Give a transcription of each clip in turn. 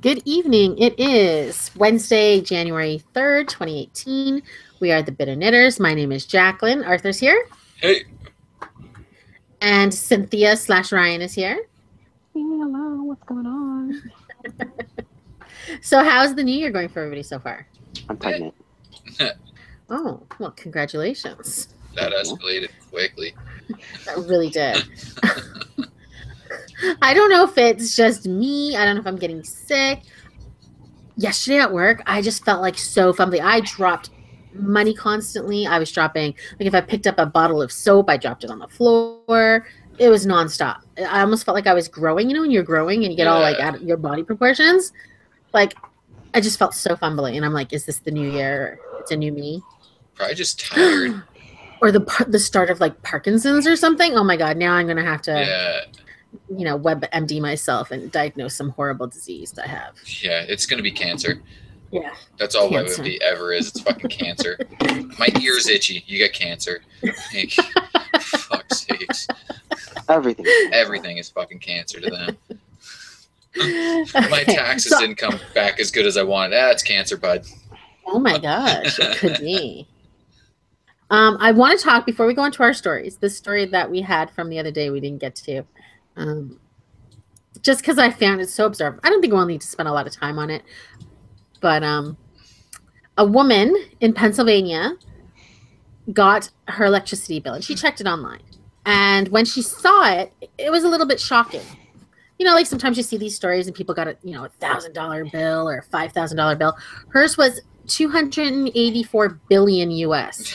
Good evening. It is Wednesday, January 3rd, 2018. We are the Bitter Knitters. My name is Jacqueline. Arthur's here. Hey, And Cynthia / Ryan is here. Hello, what's going on? So how's the new year going for everybody so far? I'm pregnant. Oh, well, congratulations. that escalated quickly. That really did. I don't know if it's just me. I don't know if I'm getting sick. Yesterday at work, I just felt like so fumbly. I dropped money constantly. I was dropping, like if I picked up a bottle of soap, I dropped it on the floor. It was nonstop. I almost felt like I was growing, when you're growing and you get all like out of your body proportions. Like, I just felt so fumbly. And I'm like, is this the new year? It's a new me. Probably just tired. Or the start of like Parkinson's or something. Oh my God, now I'm going to have to, WebMD myself and diagnose some horrible disease I have. Yeah, it's going to be cancer. Yeah. That's all Cancer. WebMD ever is. It's fucking cancer. My ear's itchy. You got cancer. Like, fuck's sakes. Everything is fucking cancer to them. My taxes didn't come back as good as I wanted. It's cancer, bud. Oh my gosh, it could be. I want to talk before we go into our stories. This story that we had from the other day we didn't get to. Just because I found it so absurd. I don't think we'll need to spend a lot of time on it. But a woman in Pennsylvania got her electricity bill and she checked it online. And when she saw it, it was a little bit shocking. Like sometimes you see these stories and people got a $1,000 bill or a $5,000 bill. Hers was 284 billion US.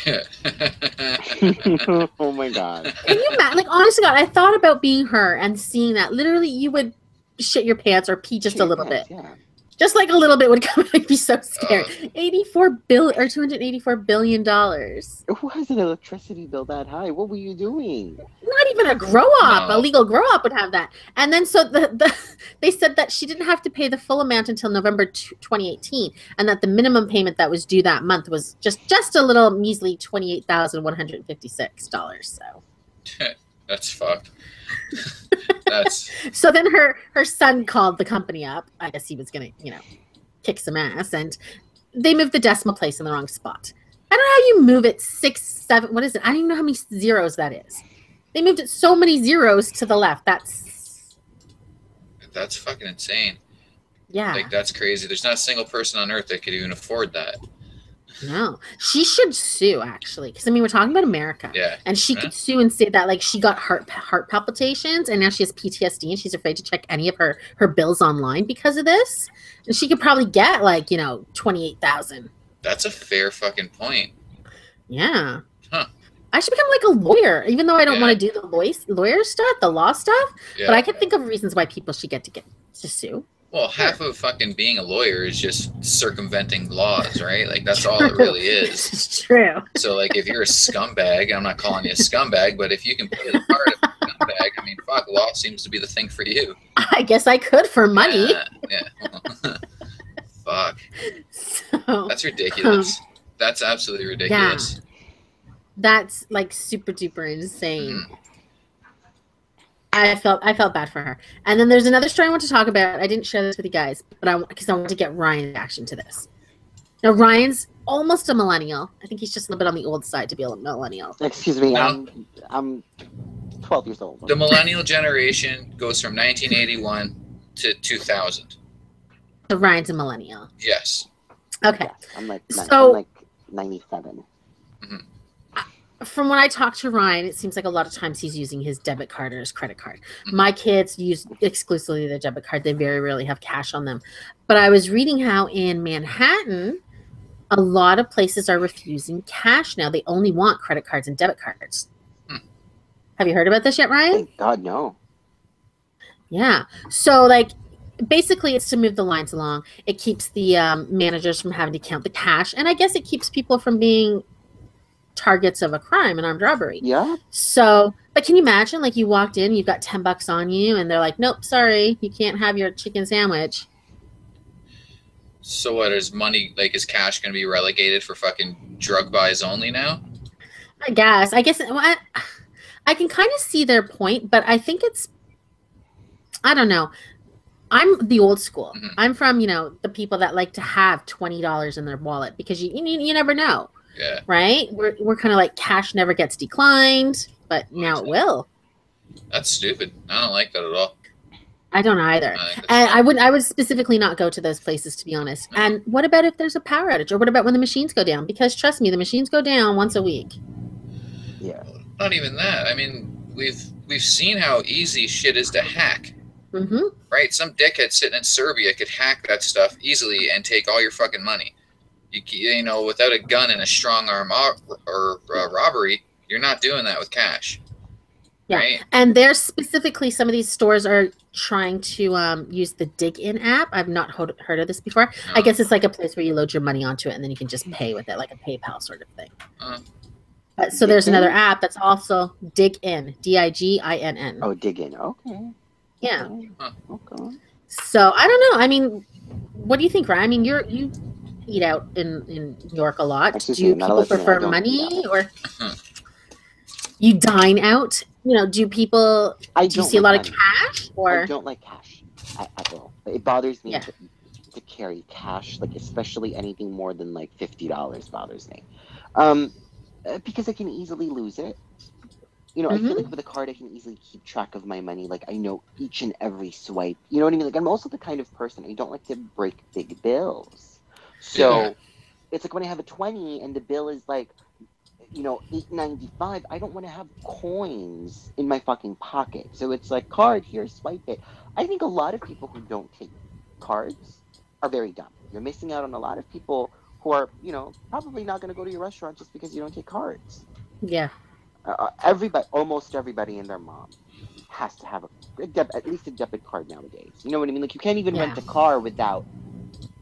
Oh my God. Can you imagine? Like, honest to God, I thought about being her and seeing that. Literally, you would shit your pants or pee just a little bit. Yeah. Just like a little bit would come. I'd be so scared. 284 billion dollars. Who has an electricity bill that high? What were you doing? Not even a grow up. A legal grow up would have that. And then so they said that she didn't have to pay the full amount until November 2018, and that the minimum payment that was due that month was just a little measly $28,156. So That's fucked. So then her son called the company up. I guess he was gonna kick some ass, and they moved the decimal place in the wrong spot. I don't know how you move it 6, 7. What is it? I don't even know how many zeros that is. They moved it so many zeros to the left. That's fucking insane. Yeah. Like, that's crazy. There's not a single person on earth that could even afford that. No, she should sue, actually, because we're talking about America. Yeah. And she could sue and say that like she got heart palpitations and now she has PTSD and she's afraid to check any of her bills online because of this. And she could probably get like 28,000. That's a fair fucking point. Yeah. Huh. I should become like a lawyer, even though I don't want to do the lawyer stuff, the law stuff. Yeah. But I can think of reasons why people should get to sue. Well, half of fucking being a lawyer is just circumventing laws, right? Like, that's all it really is. It's true. So, like, if you're a scumbag, I'm not calling you a scumbag, but if you can play the part of a scumbag, fuck, law seems to be the thing for you. I guess I could for money. Yeah. Fuck. So, that's ridiculous. That's absolutely ridiculous. Yeah. That's, like, super duper insane. I felt bad for her. And then there's another story I want to talk about. I didn't share this with you guys, but because I want to get Ryan's reaction to this. Now, Ryan's almost a millennial. I think he's just a little bit on the old side to be a millennial. Excuse me, no. I'm 12 years old. The millennial generation goes from 1981 to 2000. So Ryan's a millennial. Yes. Okay. I'm like 97. Mm-hmm. From when I talk to Ryan, it seems like a lot of times he's using his debit card or his credit card. My kids use exclusively the debit card. They very rarely have cash on them. But I was reading how in Manhattan, a lot of places are refusing cash now. They only want credit cards and debit cards. Have you heard about this yet, Ryan? Thank God, no. Yeah. So, like, basically it's to move the lines along. It keeps the managers from having to count the cash. And I guess it keeps people from being targets of a crime, an armed robbery. Yeah. So, but can you imagine, like, you walked in, you've got $10 on you, and they're like, nope, sorry, you can't have your chicken sandwich. So what, is cash going to be relegated for fucking drug buys only now? I guess I can kind of see their point, but I think I don't know. I'm the old school. Mhm. I'm from, the people that like to have $20 in their wallet because you never know, Yeah. right? We're kind of like cash never gets declined, but now it will. That's stupid. I don't like that at all. I don't either. I think And that's I would specifically not go to those places, to be honest. No. And what about if there's a power outage, or what about when the machines go down? Because trust me, the machines go down once a week. Yeah. Not even that. I mean, we've seen how easy shit is to hack. Mm-hmm. Right? Some dickhead sitting in Serbia could hack that stuff easily and take all your fucking money. You know, without a gun and a strong arm or robbery, you're not doing that with cash. Yeah. Right? And there's specifically some of these stores are trying to use the Dig-In app. I've not heard of this before. No. I guess it's like a place where you load your money onto it and then you can just pay with it, like a PayPal sort of thing. So there's another app that's also Dig-In, Diginn. Oh, Dig-In. Okay. Yeah. Okay. So I don't know. I mean, what do you think, Ryan? I mean, you eat out in New York a lot. Excuse Do me, not a people listener, I prefer don't money eat out. or you dine out? Do you see a lot of cash or? I don't like cash at all. It bothers me Yeah. to carry cash, like especially anything more than like $50 bothers me. Because I can easily lose it. I feel like with a card I can easily keep track of my money. Like I know each and every swipe. You know what I mean? Like I'm also the kind of person I don't like to break big bills. So it's like when I have a 20 and the bill is like, $8.95, I don't want to have coins in my fucking pocket. So it's like, card, here, swipe it. I think a lot of people who don't take cards are very dumb. You're missing out on a lot of people who are, probably not going to go to your restaurant just because you don't take cards. Yeah. Almost everybody and their mom has to have at least a debit card nowadays. You know what I mean? Like, you can't even rent a car without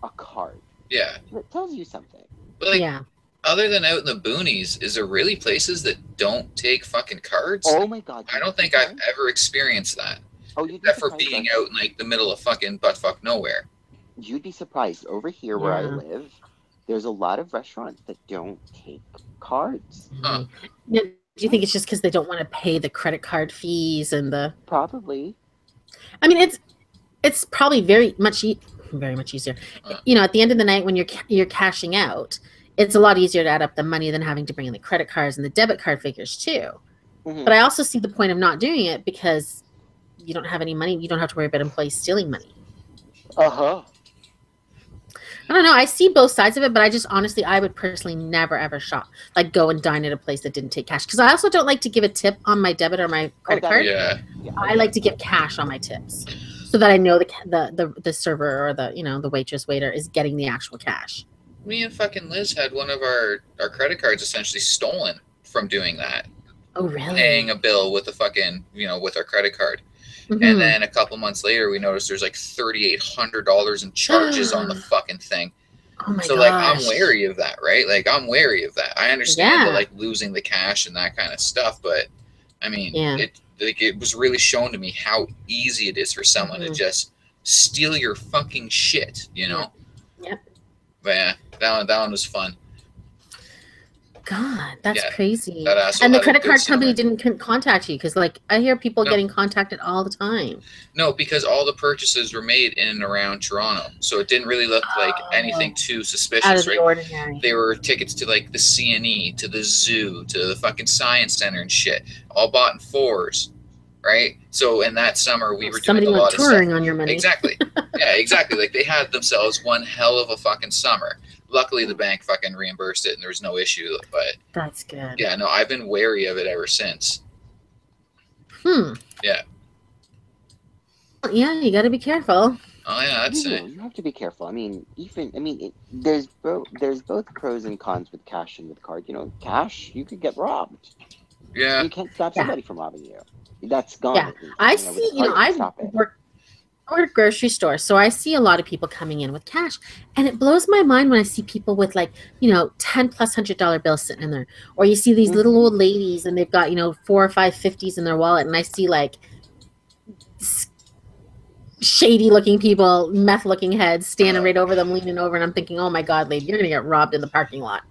a card. Yeah. It tells you something. But other than out in the boonies, is there really places that don't take fucking cards? Oh my God. I don't think I've ever experienced that. Oh, you'd be except for surprised, being out in like the middle of fucking buttfuck nowhere. You'd be surprised. Over here where I live, there's a lot of restaurants that don't take cards. Huh. Do you think it's just because they don't want to pay the credit card fees and the? Probably. I mean, it's probably very much easier. At the end of the night when you're cashing out, it's a lot easier to add up the money than having to bring in the credit cards and the debit card figures too. Mm-hmm. But I also see the point of not doing it because you don't have any money. You don't have to worry about employees stealing money. Uh-huh. I don't know. I see both sides of it, but I would personally never, ever shop. Like go and dine at a place that didn't take cash. Because I also don't like to give a tip on my debit or my credit card. Yeah. I like to give cash on my tips so that I know the server or the waitress, waiter is getting the actual cash. Me and fucking Liz had one of our credit cards essentially stolen from doing that. Oh, really? Paying a bill with the fucking, with our credit card. Mm-hmm. And then a couple months later, we noticed there's like $3,800 in charges on the fucking thing. Oh my so, gosh. like, I'm wary of that, right? Like, I'm wary of that. I understand like, losing the cash and that kind of stuff, but, I mean, it was really shown to me how easy it is for someone to just steal your fucking shit, Yep. But, yeah, that one was fun. God, that's crazy. And the credit card company didn't contact you because, like, I hear people getting contacted all the time. No, because all the purchases were made in and around Toronto, so it didn't really look like anything too suspicious. Out of the right? ordinary. They were tickets to like the CNE, to the zoo, to the fucking science center and shit, all bought in fours, right? So in that summer, we were doing a lot of touring stuff. On your money. Exactly. Yeah, exactly. Like they had themselves one hell of a fucking summer. Luckily, the bank fucking reimbursed it, and there was no issue. But that's good. Yeah, no, I've been wary of it ever since. Yeah. Yeah, you got to be careful. Oh yeah, that's it. You have to be careful. I mean, there's both pros and cons with cash and with card. Cash, you could get robbed. Yeah. You can't stop somebody from robbing you. That's gone. Yeah, I see. I work at a grocery store, so I see a lot of people coming in with cash, and it blows my mind when I see people with like $10,000+ bills sitting in there, or you see these little old ladies and they've got 4 or 5 50s in their wallet, and I see like shady looking people, meth looking heads standing right over them, leaning over, and I'm thinking, oh my God, lady, you're gonna get robbed in the parking lot.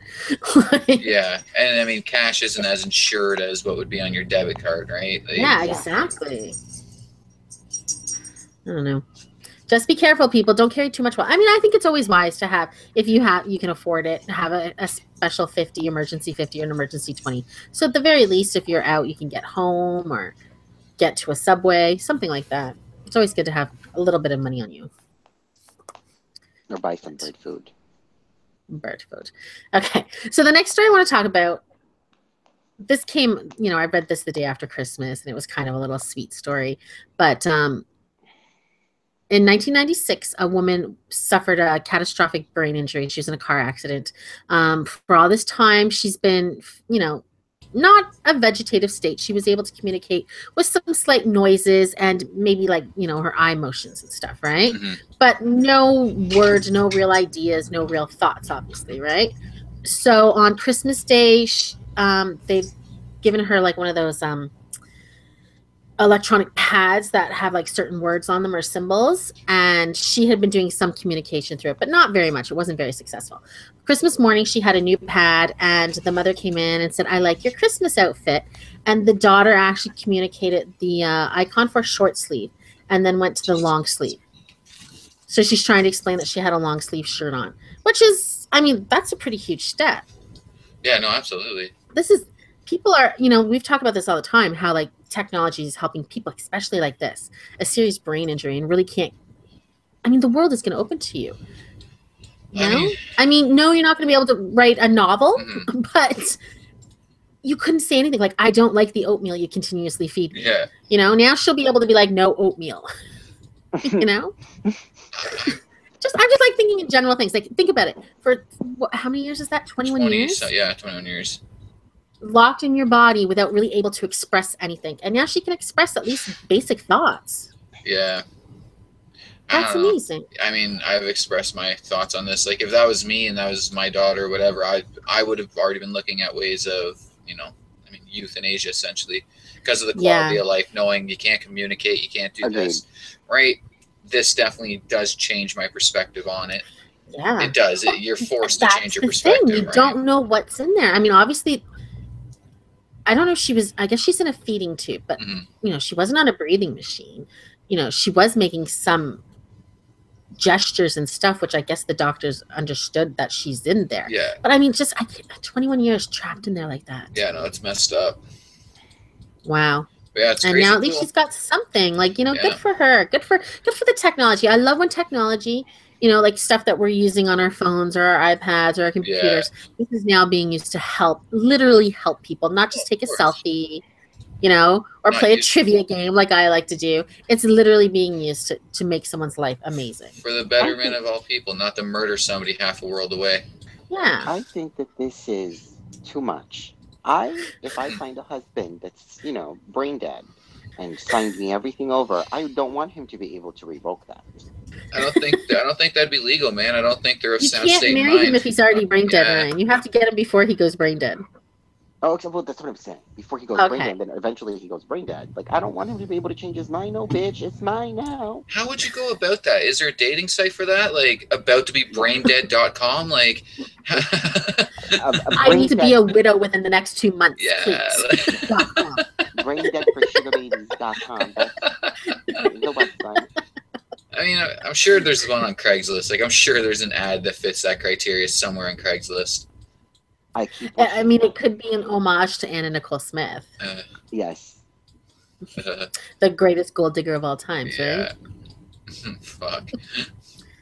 Yeah, and I mean, cash isn't as insured as what would be on your debit card, right? Yeah, exactly. I don't know. Just be careful, people. Don't carry too much. I mean, I think it's always wise to have, if you can afford it, have a special 50, emergency 50, or an emergency 20. So at the very least, if you're out, you can get home or get to a Subway, something like that. It's always good to have a little bit of money on you. Or buy some bird food. Bird food. Okay. So the next story I want to talk about, this came, I read this the day after Christmas, and it was kind of a little sweet story. But in 1996, a woman suffered a catastrophic brain injury. She was in a car accident. For all this time, she's been, not a vegetative state. She was able to communicate with some slight noises and maybe her eye motions and stuff, right? Mm-hmm. But no words, no real ideas, no real thoughts, obviously, right? So on Christmas Day, they've given her one of those electronic pads that have certain words on them or symbols, and she had been doing some communication through it, but not very much. It wasn't very successful. Christmas morning, she had a new pad, and the mother came in and said, "I like your Christmas outfit." And the daughter actually communicated the icon for short sleeve and then went to the long sleeve. So she's trying to explain that she had a long sleeve shirt on, which is, that's a pretty huge step. Yeah, no, absolutely. People are, we've talked about this all the time, how technology is helping people, especially like this, a serious brain injury, and really can't, the world is going to open to you. No, you're not going to be able to write a novel, mm-hmm. but you couldn't say anything I don't like the oatmeal you continuously feed me. Yeah. Now she'll be able to be no oatmeal. I'm just thinking in general things. Think about it. For how many years is that? 21 years? So, yeah, 21 years. Locked in your body without really able to express anything. And now she can express at least basic thoughts. Yeah. That's amazing. I've expressed my thoughts on this. If that was me and that was my daughter or whatever, I would have already been looking at ways of, euthanasia, essentially, because of the quality of life, knowing you can't communicate, you can't do this, right? This definitely does change my perspective on it. Yeah. It does. You're forced to change your perspective. You don't know what's in there. Obviously, I don't know if I guess she's in a feeding tube, but, mm-hmm. She wasn't on a breathing machine. She was making some gestures and stuff, which I guess the doctors understood that she's in there. Yeah. But 21 years trapped in there like that. Yeah, no, it's messed up. Wow. Yeah, it's and crazy now at least she's got something. Good for her. Good for the technology. I love when technology, stuff that we're using on our phones or our iPads or our computers, this is now being used to literally help people, not just take a selfie, or play a trivia game like I like to do. It's literally being used to make someone's life amazing. For the betterment of all people, not to murder somebody half a world away. Yeah. I think that this is too much. If I find a husband that's, brain dead and signed me everything over, I don't want him to be able to revoke that. I don't think that'd be legal, man. I don't think they're of sound state mind. You can't marry him if he's already brain dead, Ryan. You have to get him before he goes brain dead. Oh, well, that's what I'm saying. Before he goes brain dead, then eventually he goes brain dead. I don't want him to be able to change his mind. No, bitch, it's mine now. How would you go about that? Is there a dating site for that? About-to-be-braindead.com? I need to be a widow within the next 2 months, please. Braindeadforsugarbabies.com. That's the website. I'm sure there's one on Craigslist. I'm sure there's an ad that fits that criteria somewhere on Craigslist. It could be an homage to Anna Nicole Smith. Yes. The greatest gold digger of all time, right? Fuck.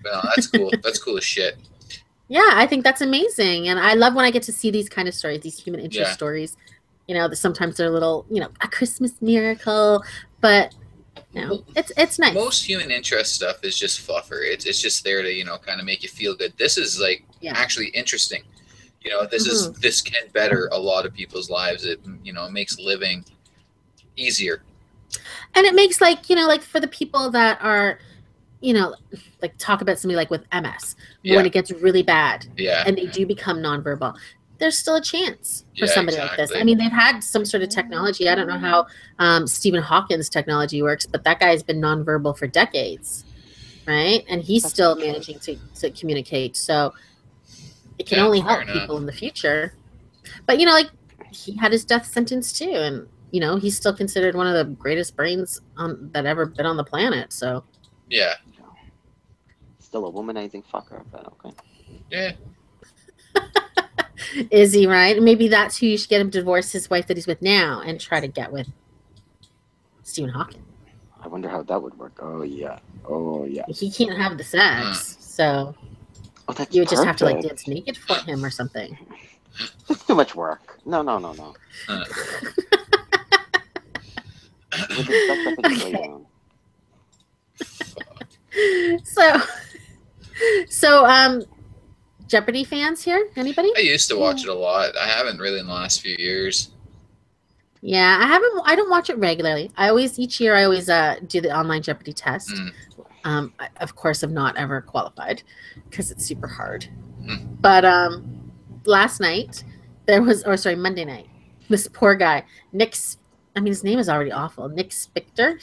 No, that's cool. That's cool as shit. Yeah, I think that's amazing. And I love when I get to see these kind of stories, these human interest stories. Sometimes they're a little, a Christmas miracle, but it's nice. Most human interest stuff is just fluffer. It's just there to, kind of make you feel good. This is actually interesting. This can better a lot of people's lives. It, makes living easier. And it makes for the people that are, talk about somebody with MS, when it gets really bad and they do become nonverbal, there's still a chance for somebody like this. They've had some sort of technology. I don't know how Stephen Hawking's technology works, but that guy's been nonverbal for decades, right? And he's still managing to communicate. So it can only help people in the future. But, he had his death sentence too. And, he's still considered one of the greatest brains that ever been on the planet. So, yeah. still a womanizing fucker, but okay. Yeah. Is he right? Maybe that's who you should get him to divorce his wife that he's with now and try to get with Stephen Hawking. I wonder how that would work. Oh yeah. He can't have the sex, so you would just have to like dance naked for him or something. That's too much work. No. Okay. So, Jeopardy fans here? Anybody? I used to watch it a lot. I haven't really in the last few years. Yeah, I don't watch it regularly. Each year I always do the online Jeopardy test. I, of course, have not ever qualified because it's super hard. But last night Monday night, this poor guy, his name is already awful. Nick Spictor.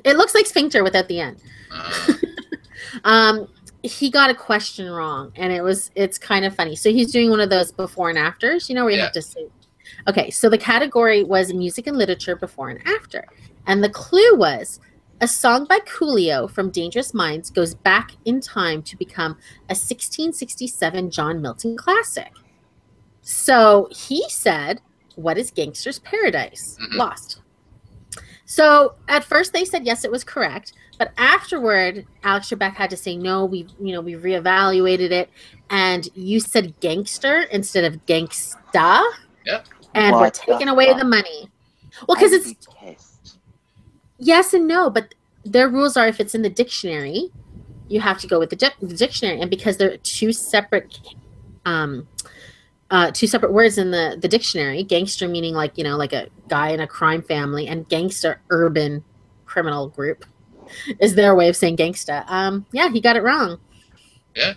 It looks like sphincter without the end. He got a question wrong, and it's kind of funny. So he's doing one of those before and afters, where you have to say. Okay, so the category was music and literature before and after. And the clue was a song by Coolio from Dangerous Minds goes back in time to become a 1667 John Milton classic. So he said, what is Gangster's Paradise? Lost. So at first they said, yes, it was correct. But afterward, Alex Trebek had to say, no, we reevaluated it. And you said gangster instead of gangsta. Yep. And we're taking away the money. Well, because it's yes and no, but their rules are if it's in the dictionary, you have to go with the dictionary. And because there are two separate words in the dictionary, gangster meaning like a guy in a crime family, and gangster urban criminal group is their way of saying gangsta. He got it wrong. Yeah.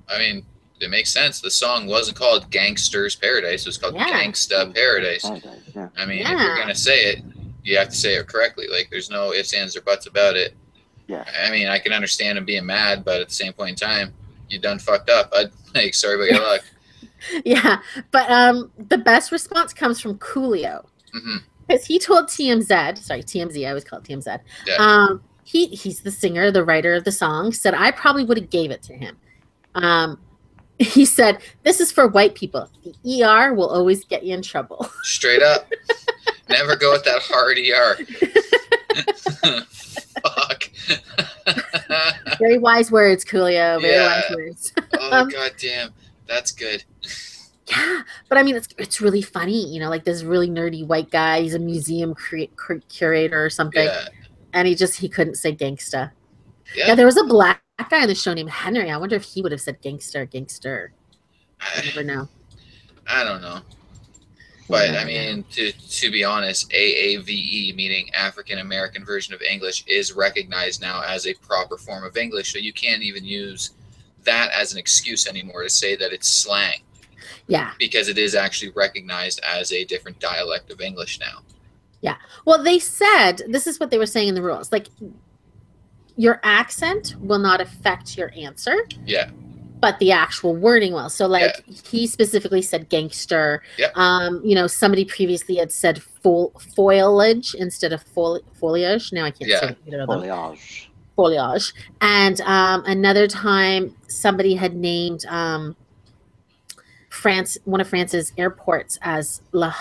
I mean, it makes sense. The song wasn't called Gangster's Paradise. It was called Gangsta Paradise. I mean, if you're going to say it, you have to say it correctly. Like, there's no ifs, ands, or buts about it. Yeah. I mean, I can understand him being mad, but at the same point in time, you done fucked up. Sorry about your luck. Yeah, but the best response comes from Coolio. Because he told TMZ, I always call it TMZ. Yeah. He's the singer, the writer of the song, said, I probably would have gave it to him. He said, this is for white people. The ER will always get you in trouble. Straight up. Never go with that hard ER. Fuck. Very wise words, Coolio. Very wise words. Oh, goddamn. That's good. Yeah, but I mean, it's really funny, like this really nerdy white guy. He's a museum curator or something. Yeah. And he couldn't say gangsta. Yeah, there was a black guy on the show named Henry. I wonder if he would have said gangster. I never know. I don't know. But I mean, to be honest, AAVE, meaning African American version of English, is recognized now as a proper form of English. So you can't even use that as an excuse anymore to say that it's slang. Yeah. Because it is actually recognized as a different dialect of English now. Yeah. Well, they said, this is what they were saying in the rules. Like, your accent will not affect your answer. Yeah. But the actual wording will. So, he specifically said gangster. Yep. Somebody previously had said foliage instead of foliage. Now I can't say either of them. Foliage. And another time, somebody had named one of France's airports as La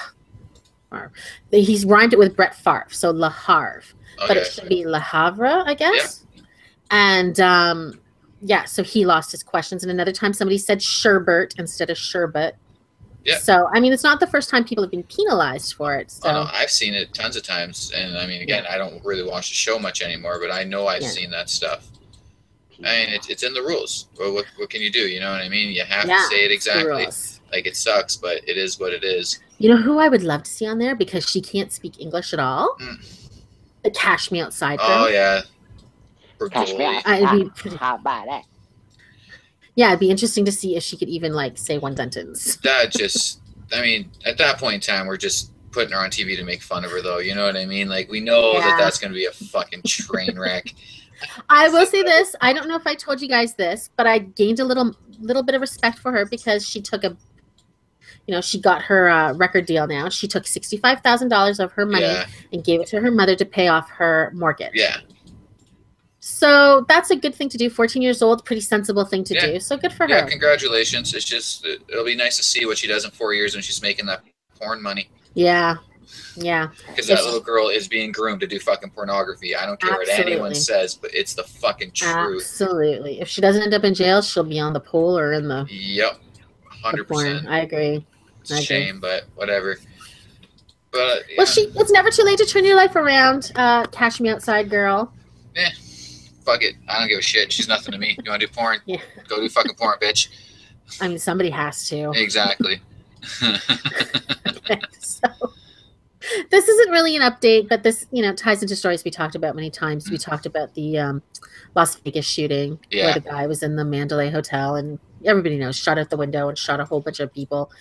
Havre. He's rhymed it with Brett Favre, so Le Havre. Okay. But it should be Le Havre, I guess. Yeah. And so he lost his questions. And another time somebody said sherbet instead of sherbet. Yeah. So, I mean, it's not the first time people have been penalized for it. So. Oh, no, I've seen it tons of times. And I mean, again, I don't really watch the show much anymore, but I know I've seen that stuff. I mean, it's in the rules. Well, what can you do? You know what I mean? You have to say it exactly. Like, it sucks, but it is what it is. You know who I would love to see on there because she can't speak English at all? The Cash Me Outside girl. Oh, yeah. Cash Me Outside. How about that? Yeah, it'd be interesting to see if she could even, say one sentence. At that point in time, we're just putting her on TV to make fun of her, though. You know what I mean? Like, we know that's going to be a fucking train wreck. I will say this. I don't know if I told you guys this, but I gained a little bit of respect for her because she took she got her record deal now. She took $65,000 of her money and gave it to her mother to pay off her mortgage. Yeah. So that's a good thing to do. 14 years old, pretty sensible thing to do. So good for her. Yeah, congratulations. It's just, it'll be nice to see what she does in 4 years when she's making that porn money. Yeah. Yeah. Because that little girl is being groomed to do fucking pornography. I don't care what anyone says, but it's the fucking truth. Absolutely. If she doesn't end up in jail, she'll be on the pool or in the... Yep. 100%. I agree. It's a shame, but whatever. But yeah. Well, it's never too late to turn your life around. Cash me outside, girl. Fuck it. I don't give a shit. She's nothing to me. You want to do porn? Yeah. Go do fucking porn, bitch. I mean, somebody has to. Exactly. Okay, so this isn't really an update, but this, ties into stories we talked about many times. We talked about the Las Vegas shooting where the guy was in the Mandalay Hotel and everybody knows, shot out the window and shot a whole bunch of people.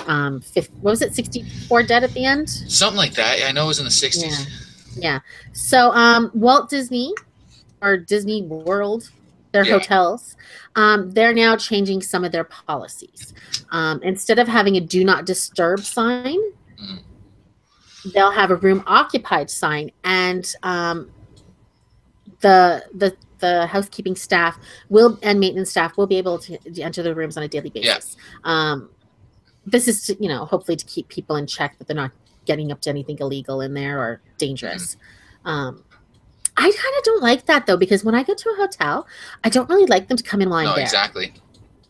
What was it, 64 dead at the end? Something like that. I know it was in the 60s. Yeah. So Walt Disney or Disney World, their hotels, they're now changing some of their policies. Instead of having a do not disturb sign, they'll have a room occupied sign, and the housekeeping staff and maintenance staff will be able to enter the rooms on a daily basis. This is to, hopefully to keep people in check that they're not getting up to anything illegal in there or dangerous. I kind of don't like that though, because when I go to a hotel, I don't really like them to come in while I'm there. Exactly.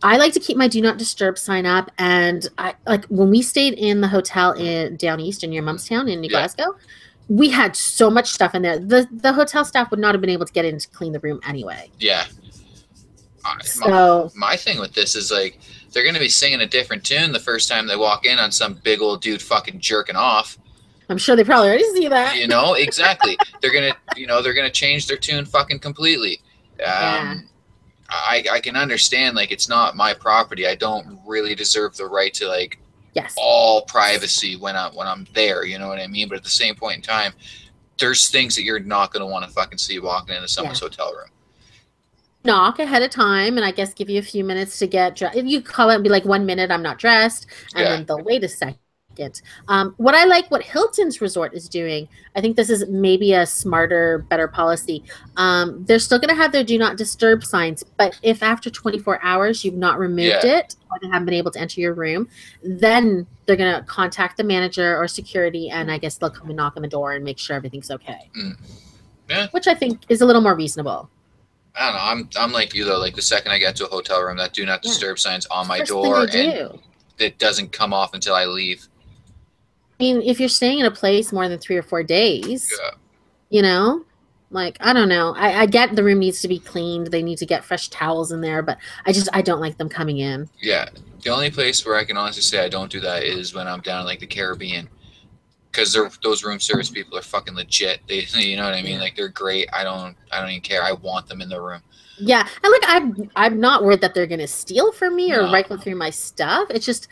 I like to keep my do not disturb sign up, and I like when we stayed in the hotel in down east in your mom's town in New Glasgow, we had so much stuff in there. The hotel staff would not have been able to get in to clean the room anyway. Yeah. So my thing with this is like they're going to be singing a different tune the first time they walk in on some big old dude fucking jerking off. I'm sure they probably already see that. Exactly. They're gonna change their tune fucking completely. I can understand, like, it's not my property. I don't really deserve the right to all privacy when I'm there. You know what I mean? But at the same point in time, there's things that you're not gonna want to fucking see walking into someone's hotel room. Knock ahead of time, and I guess give you a few minutes to get dressed. You call it and be like, 1 minute, I'm not dressed, and then they'll wait a second. What I like what Hilton's resort is doing, I think this is maybe a smarter, better policy. They're still going to have their do not disturb signs, but if after 24 hours you've not removed it or they haven't been able to enter your room, then they're going to contact the manager or security, and I guess they'll come and knock on the door and make sure everything's okay. Which I think is a little more reasonable. I don't know. I'm like you though. Like the second I get to a hotel room, that do not disturb sign's on my door, and it doesn't come off until I leave. I mean, if you're staying in a place more than 3 or 4 days, I don't know. I get the room needs to be cleaned. They need to get fresh towels in there, but I don't like them coming in. Yeah. The only place where I can honestly say I don't do that is when I'm down in like the Caribbean, because those room service people are fucking legit. They, you know what I mean? Like they're great. I don't even care. I want them in the room. Yeah. And I'm not worried that they're going to steal from me or rifle through my stuff. It's just,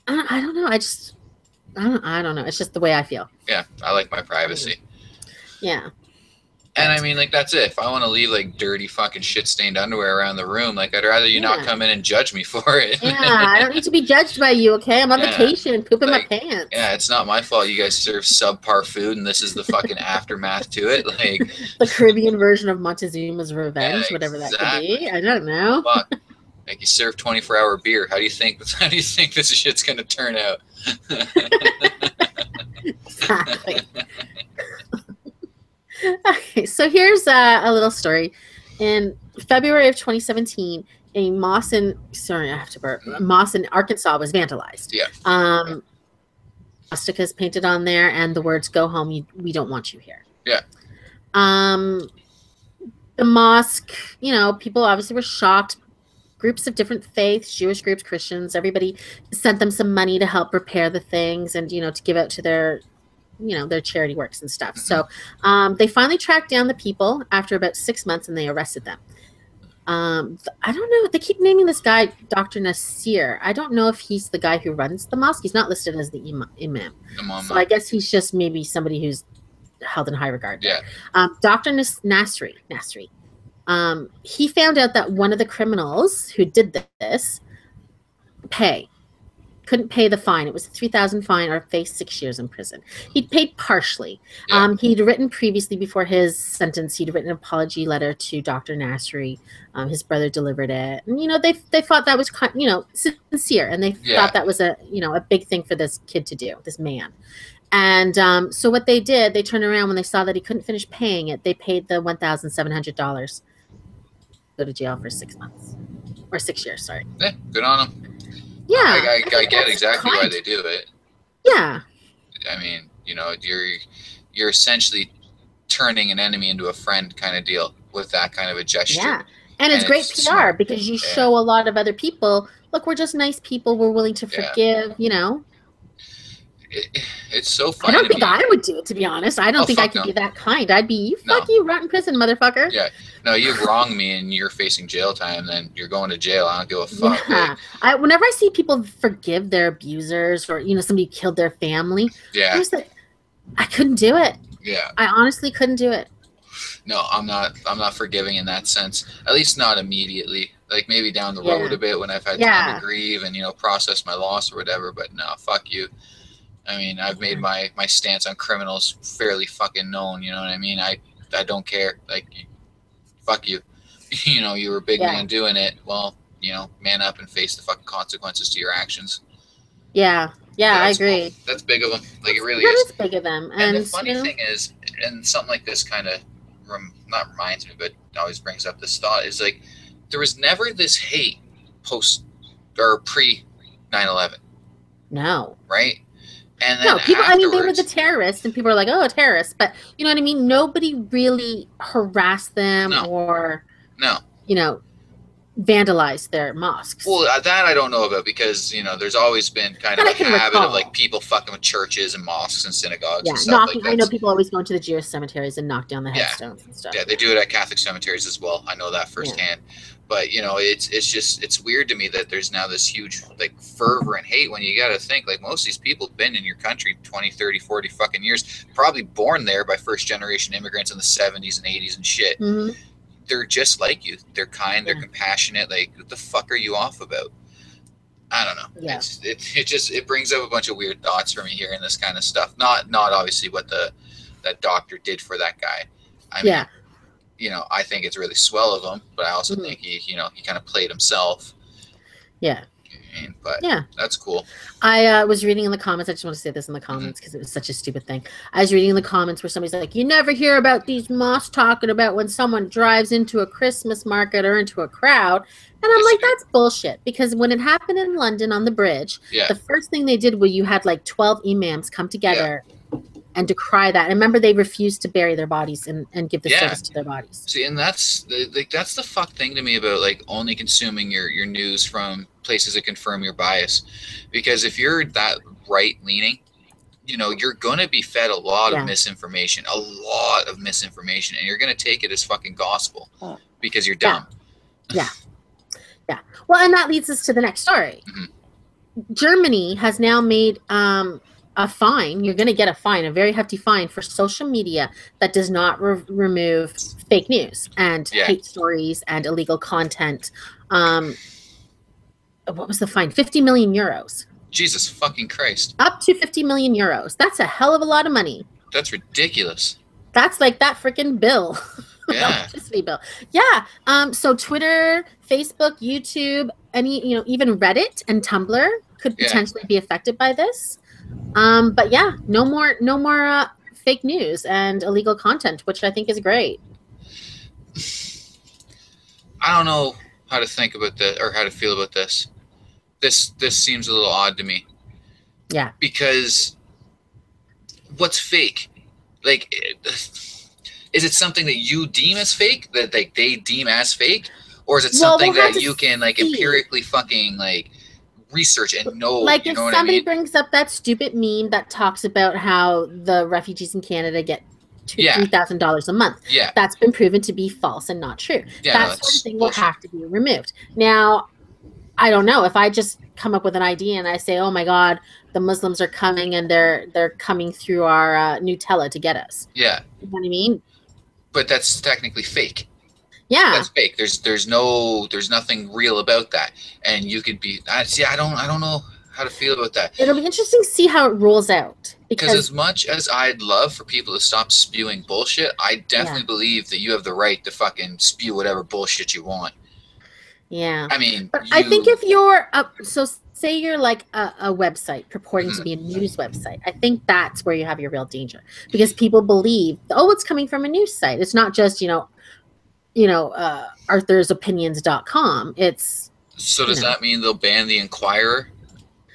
I don't know. I don't know. It's just the way I feel. Yeah, I like my privacy. Yeah. And I mean, like, that's it. If I want to leave, like, dirty fucking shit-stained underwear around the room, like, I'd rather you not come in and judge me for it. Yeah, I don't need to be judged by you, okay? I'm on vacation and pooping my pants. Yeah, it's not my fault you guys serve subpar food, and this is the fucking aftermath to it. Like the Caribbean version of Montezuma's Revenge, whatever that could be. I don't know. Fuck. Like, you serve 24-hour beer. How do you think this shit's going to turn out? Exactly. Okay, so here's a little story. In February of 2017, a mosque in Arkansas was vandalized. Yeah. Swastikas painted on there, and the words "Go home, we don't want you here." Yeah. The mosque, people obviously were shocked. Groups of different faiths, Jewish groups, Christians, everybody sent them some money to help repair the things and, to give out to their charity works and stuff. So they finally tracked down the people after about 6 months, and they arrested them. I don't know. They keep naming this guy Dr. Nasir. I don't know if he's the guy who runs the mosque. He's not listed as the imam. So I guess he's just maybe somebody who's held in high regard. Yeah. Dr. Nasri. He found out that one of the criminals who did this pay. couldn't pay the fine. It was a $3,000 fine or face 6 years in prison. He'd paid partially. He'd written previously before his sentence, he'd written an apology letter to Dr. Nasri. His brother delivered it. And, they thought that was, sincere. And they thought that was a big thing for this kid to do, this man. And so what they did, they turned around when they saw that he couldn't finish paying it. They paid the $1,700. Go to jail for 6 months. Or 6 years, sorry. Yeah, good on them. Yeah. I get exactly why they do it. Yeah. I mean, you're essentially turning an enemy into a friend kind of deal with that kind of a gesture. Yeah. And it's great PR smart. Because you show a lot of other people, look, we're just nice people. We're willing to forgive, It's so funny. I don't think I would do it, to be honest. I don't think I could be that kind. I'd be, you, rot in prison, motherfucker. Yeah. No, you wrong me and you're facing jail time, then you're going to jail. I don't give a fuck. Yeah. Whenever I see people forgive their abusers or, somebody killed their family, I couldn't do it. Yeah. I honestly couldn't do it. No, I'm not forgiving in that sense. At least not immediately. Like maybe down the road a bit when I've had time to grieve and, process my loss or whatever. But no, fuck you. I mean, I've made my stance on criminals fairly fucking known. You know what I mean? I don't care. Like, fuck you. You were a big man doing it. Well, man up and face the fucking consequences to your actions. Yeah. Yeah, I agree. Cool. That's big of them. Like, it really is. is. That is big of them. And the funny thing is, and something like this kind of, not reminds me, but always brings up this thought, is like, there was never this hate post or pre 9/11. No. Right? And then people, they were the terrorists, and people are like, oh, terrorists. But you know what I mean? Nobody really harassed them or, vandalized their mosques. Well, that I don't know about because, there's always been kind of a habit of like people fucking with churches and mosques and synagogues and stuff like that. I know people always go into the Jewish cemeteries and knock down the headstones and stuff. Yeah, they do it at Catholic cemeteries as well. I know that firsthand. Yeah. But, it's weird to me that there's now this huge, like, fervor and hate when you got to think, like, most of these people have been in your country 20, 30, 40 fucking years, probably born there by first-generation immigrants in the 70s and 80s and shit. Mm-hmm. They're just like you. They're kind. They're compassionate. Like, what the fuck are you off about? I don't know. Yeah. It brings up a bunch of weird thoughts for me hearing this kind of stuff. Not obviously what that doctor did for that guy. I mean, I think it's really swell of him, but I also think he kind of played himself. Yeah. But that's cool. I was reading in the comments. I just want to say this in the comments because it was such a stupid thing. I was reading in the comments where somebody's like, you never hear about these mosques talking about when someone drives into a Christmas market or into a crowd. And I'm like, that's bullshit. Because when it happened in London on the bridge, the first thing they did was you had like 12 imams come together and decry that. And remember, they refused to bury their bodies and give the service to their bodies. See, and that's the fuck thing to me about like only consuming your news from places that confirm your bias. Because if you're that right leaning, you're going to be fed a lot of misinformation, and you're going to take it as fucking gospel because you're dumb. Yeah. Yeah. Well, and that leads us to the next story. Mm-hmm. Germany has now made a fine. You're going to get a fine, a very hefty fine for social media that does not remove fake news and hate stories and illegal content. What was the fine? 50 million euros. Jesus fucking Christ. Up to 50 million euros. That's a hell of a lot of money. That's ridiculous. That's like that freaking bill. Yeah. Electricity bill. Yeah. So Twitter, Facebook, YouTube, even Reddit and Tumblr could potentially be affected by this. But no more fake news and illegal content, which I think is great. I don't know how to think about this or how to feel about this. This seems a little odd to me. Yeah. Because what's fake? Like, is it something that you deem as fake that like they deem as fake, or is it something that you can like empirically fucking like research and know? Like if somebody brings up that stupid meme that talks about how the refugees in Canada get $3,000 a month. Yeah. That's been proven to be false and not true. Yeah, that sort of thing will have to be removed. Now, I don't know if I just come up with an idea and I say, "Oh my God, the Muslims are coming and they're coming through our Nutella to get us." Yeah. You know what I mean? But that's technically fake. Yeah. That's fake. There's nothing real about that. And you could be I don't know how to feel about that. It'll be interesting to see how it rolls out. Because as much as I'd love for people to stop spewing bullshit, I definitely believe that you have the right to fucking spew whatever bullshit you want. Yeah. I mean, but I think if you're so say you're like a website purporting to be a news website, I think that's where you have your real danger, because people believe, oh, it's coming from a news site. It's not just, arthursopinions.com. It's so does that mean they'll ban the Inquirer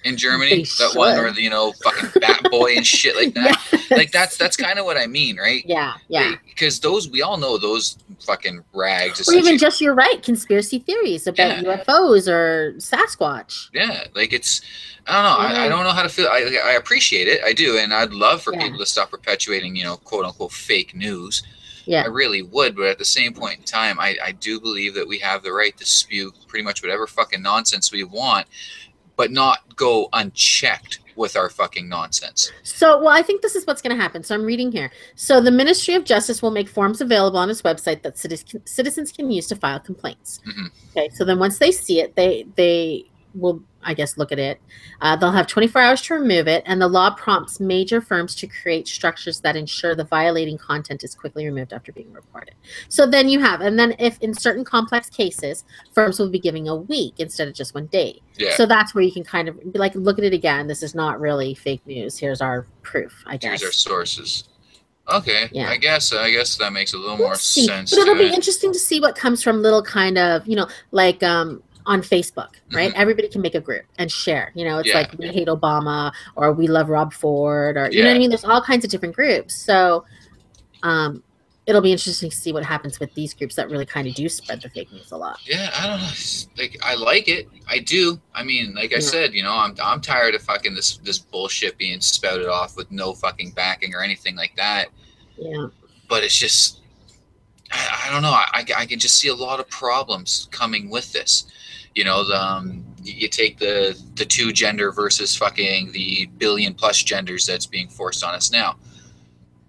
in Germany? That one where the fucking Bat Boy and shit like that. Yes. Like that's kind of what I mean, right? Yeah, yeah. Because we all know those fucking rags. Or even just, you're right, conspiracy theories about UFOs or Sasquatch. Yeah, like it's, I don't know. I don't know how to feel. I appreciate it. I do, and I'd love for people to stop perpetuating, quote unquote fake news. Yeah, I really would, but at the same point in time, I do believe that we have the right to spew pretty much whatever fucking nonsense we want, but not go unchecked with our fucking nonsense. So, I think this is what's going to happen. So I'm reading here. So the Ministry of Justice will make forms available on its website that citizens can use to file complaints. Mm-hmm. Okay, so then once they see it, they will, I guess, look at it. They'll have 24 hours to remove it, and the law prompts major firms to create structures that ensure the violating content is quickly removed after being reported. So then you have, and then if in certain complex cases, firms will be giving a week instead of just 1 day. Yeah. So that's where you can kind of be like, look at it again. This is not really fake news. Here's our proof, I guess. Here's our sources. Okay, yeah. I guess that makes a little more sense. But it'll be interesting to see what comes from little kind of, like on Facebook, right? Mm-hmm. Everybody can make a group and share. It's like we hate Obama, or we love Rob Ford, or you know what I mean? There's all kinds of different groups. So it'll be interesting to see what happens with these groups that really kind of do spread the fake news a lot. Yeah, I don't know. Like, I like it. I do. I mean, like I said, I'm tired of fucking this bullshit being spouted off with no fucking backing or anything like that. Yeah. But it's just, I don't know. I can just see a lot of problems coming with this. You take the 2 gender versus fucking the billion plus genders that's being forced on us now.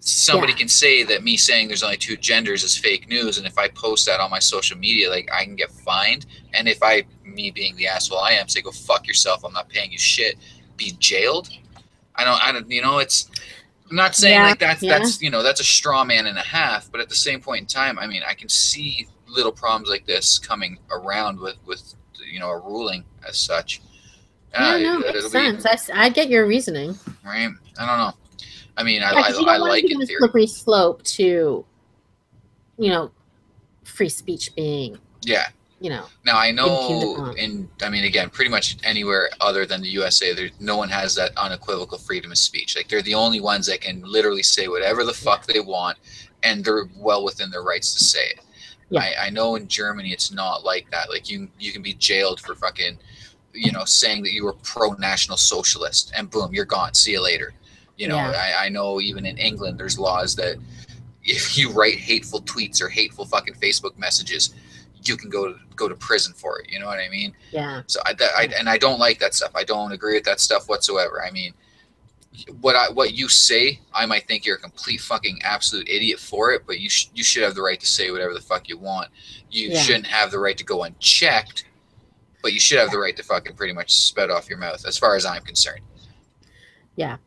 Somebody can say that me saying there's only 2 genders is fake news, and if I post that on my social media, like, I can get fined. And if me being the asshole I am, say, go fuck yourself, I'm not paying you shit, be jailed. I don't. It's. I'm not saying like that's a straw man and a half, but at the same point in time, I mean, I can see little problems like this coming around with a ruling as such. Makes sense. I get your reasoning. Right? I don't know. I mean, I like it. Slippery slope to, free speech being. Yeah. Now I know again, pretty much anywhere other than the USA, no one has that unequivocal freedom of speech. Like, they're the only ones that can literally say whatever the fuck they want, and they're well within their rights to say it. Yeah. I know in Germany it's not like that. Like, you can be jailed for fucking, saying that you were pro-national socialist, and boom, you're gone. See you later. I know even in England there's laws that if you write hateful tweets or hateful fucking Facebook messages, you can go to prison for it. You know what I mean? Yeah. So I don't like that stuff. I don't agree with that stuff whatsoever. I mean, what you say, I might think you're a complete fucking absolute idiot for it, but you should have the right to say whatever the fuck you want. You shouldn't have the right to go unchecked, but you should have the right to fucking pretty much spit off your mouth, as far as I'm concerned. Yeah.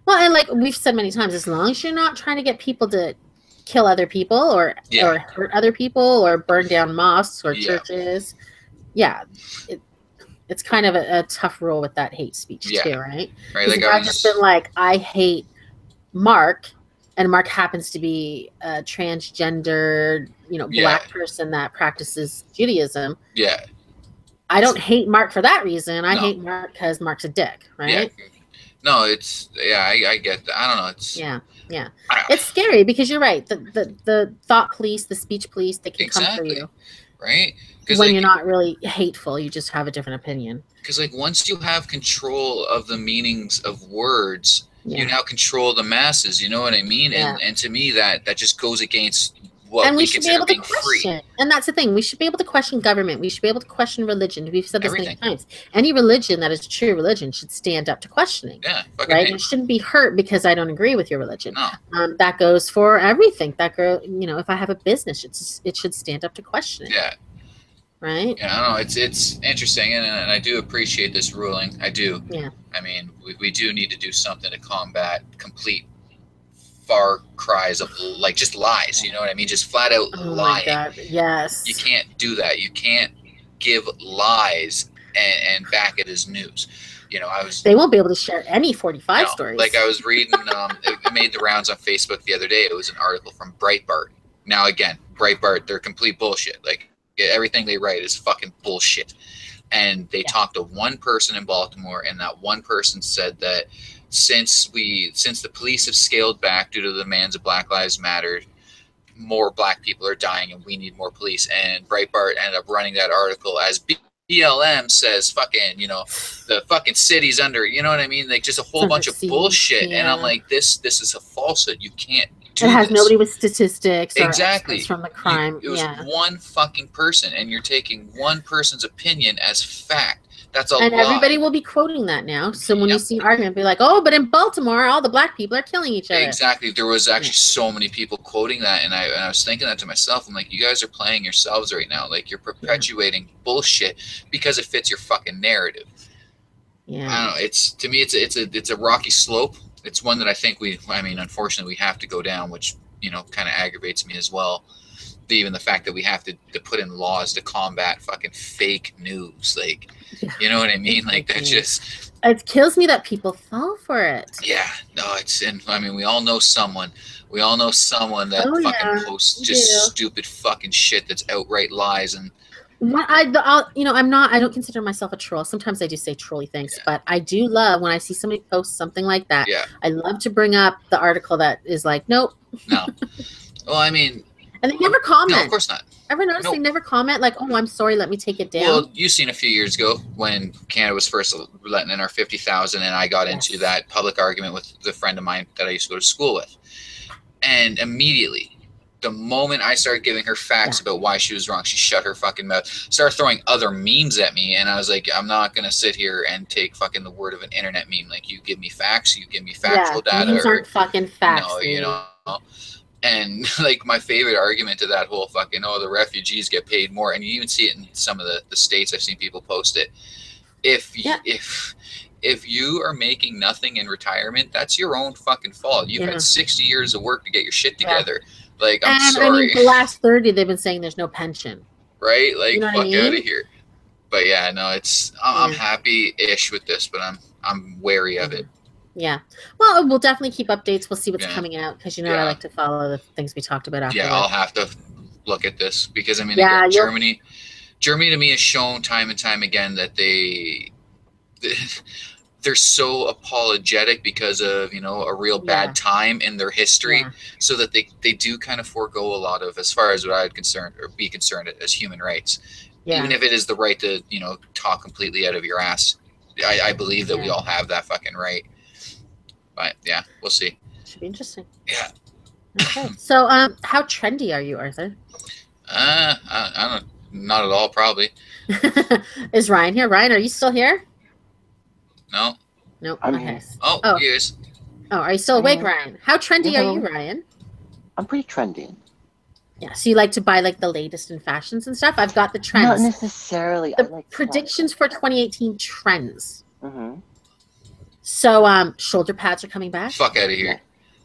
Well, and like we've said many times, as long as you're not trying to get people to kill other people or hurt other people or burn down mosques or churches, it's kind of a tough rule with that hate speech too, right? Right. Like, I've just been like, I hate Mark, and Mark happens to be a transgender, black person that practices Judaism. Yeah. I don't hate Mark for that reason. I hate Mark because Mark's a dick, right? Yeah. No, it's I get that. I don't know. It's it's scary because you're right. The thought police, the speech police, they can come for you, right? When you're not really hateful, you just have a different opinion. Because like once you have control of the meanings of words, you now control the masses. You know what I mean? And to me, that just goes against what we should be able to question. And that's the thing. We should be able to question government. We should be able to question religion. We've said this many times. Any religion that is a true religion should stand up to questioning. Yeah, right? It shouldn't be hurt because I don't agree with your religion. No. That goes for everything. If I have a business, it should stand up to questioning. Yeah. right? Yeah, I don't know. It's interesting, and I do appreciate this ruling. I do. Yeah. I mean, we do need to do something to combat complete far cries of like just lies. You know what I mean? Just flat out lying. My God. Yes. You can't do that. You can't give lies and back it as news. You know, they won't be able to share any 45 stories. Like I was reading, it made the rounds on Facebook the other day. It was an article from Breitbart. Now again, Breitbart, they're complete bullshit. Like everything they write is fucking bullshit. And they talked to one person in Baltimore, and that one person said that since the police have scaled back due to the demands of Black Lives Matter, more black people are dying and we need more police. And Breitbart ended up running that article as BLM says fucking, you know, the fucking city's under, you know what I mean? Like just a whole bunch of bullshit. Yeah. And I'm like, this is a falsehood. You can't do it has this. Nobody with statistics exactly from the crime. It was one fucking person, and you're taking one person's opinion as fact. That's a lie. Everybody will be quoting that now. So when you see an argument, be like, oh, but in Baltimore, all the black people are killing each other. Exactly. There was actually so many people quoting that, and I was thinking that to myself. I'm like, you guys are playing yourselves right now. Like, you're perpetuating bullshit because it fits your fucking narrative. Yeah. I don't know. To me, it's a rocky slope. It's one that I think unfortunately we have to go down, which, you know, kind of aggravates me as well. Even the fact that we have to put in laws to combat fucking fake news, like, you know what I mean? Like, that just, it kills me that people fall for it. Yeah, no, we all know someone that posts just stupid fucking shit that's outright lies. And I don't consider myself a troll. Sometimes I do say trolly things, but I do love when I see somebody post something like that. Yeah. I love to bring up the article that is like, nope. No. Well, I mean, and they never comment. No, of course not. Ever notice they never comment? Like, oh, I'm sorry, let me take it down. Well, you've seen a few years ago when Canada was first letting in our 50,000, and I got into that public argument with a friend of mine that I used to go to school with. And immediately, the moment I started giving her facts about why she was wrong, she shut her fucking mouth, started throwing other memes at me, and I was like, I'm not going to sit here and take fucking the word of an internet meme. Like, you give me facts, you give me factual data. Memes aren't fucking facts. No, you know. And like my favorite argument to that whole fucking, the refugees get paid more, and you even see it in some of the states. I've seen people post it. If you are making nothing in retirement, that's your own fucking fault. You've had 60 years of work to get your shit together. Like, I'm sorry. I mean, the last 30, they've been saying there's no pension. Right? Like, fuck out of here. But yeah, no, I'm happy-ish with this, but I'm wary of it. Yeah. Well, we'll definitely keep updates. We'll see what's coming out because, I like to follow the things we talked about after. Yeah, I'll have to look at this because, again, Germany to me has shown time and time again that they're so apologetic because of, a real bad time in their history, so that they do kind of forego a lot of, as far as what I'd be concerned as human rights. Yeah. Even if it is the right to, talk completely out of your ass. I believe that we all have that fucking right. But yeah, we'll see. Should be interesting. Yeah. Okay. So, how trendy are you, Arthur? I don't. Not at all, probably. Is Ryan here? Ryan, are you still here? No. Nope. Okay. Oh, he is. Oh, are you still awake, Ryan? How trendy are you, Ryan? I'm pretty trendy. Yeah. So you like to buy like the latest in fashions and stuff? I've got the trends. Not necessarily. The predictions for 2018 trends. Mm-hmm. So, shoulder pads are coming back. Fuck out of here.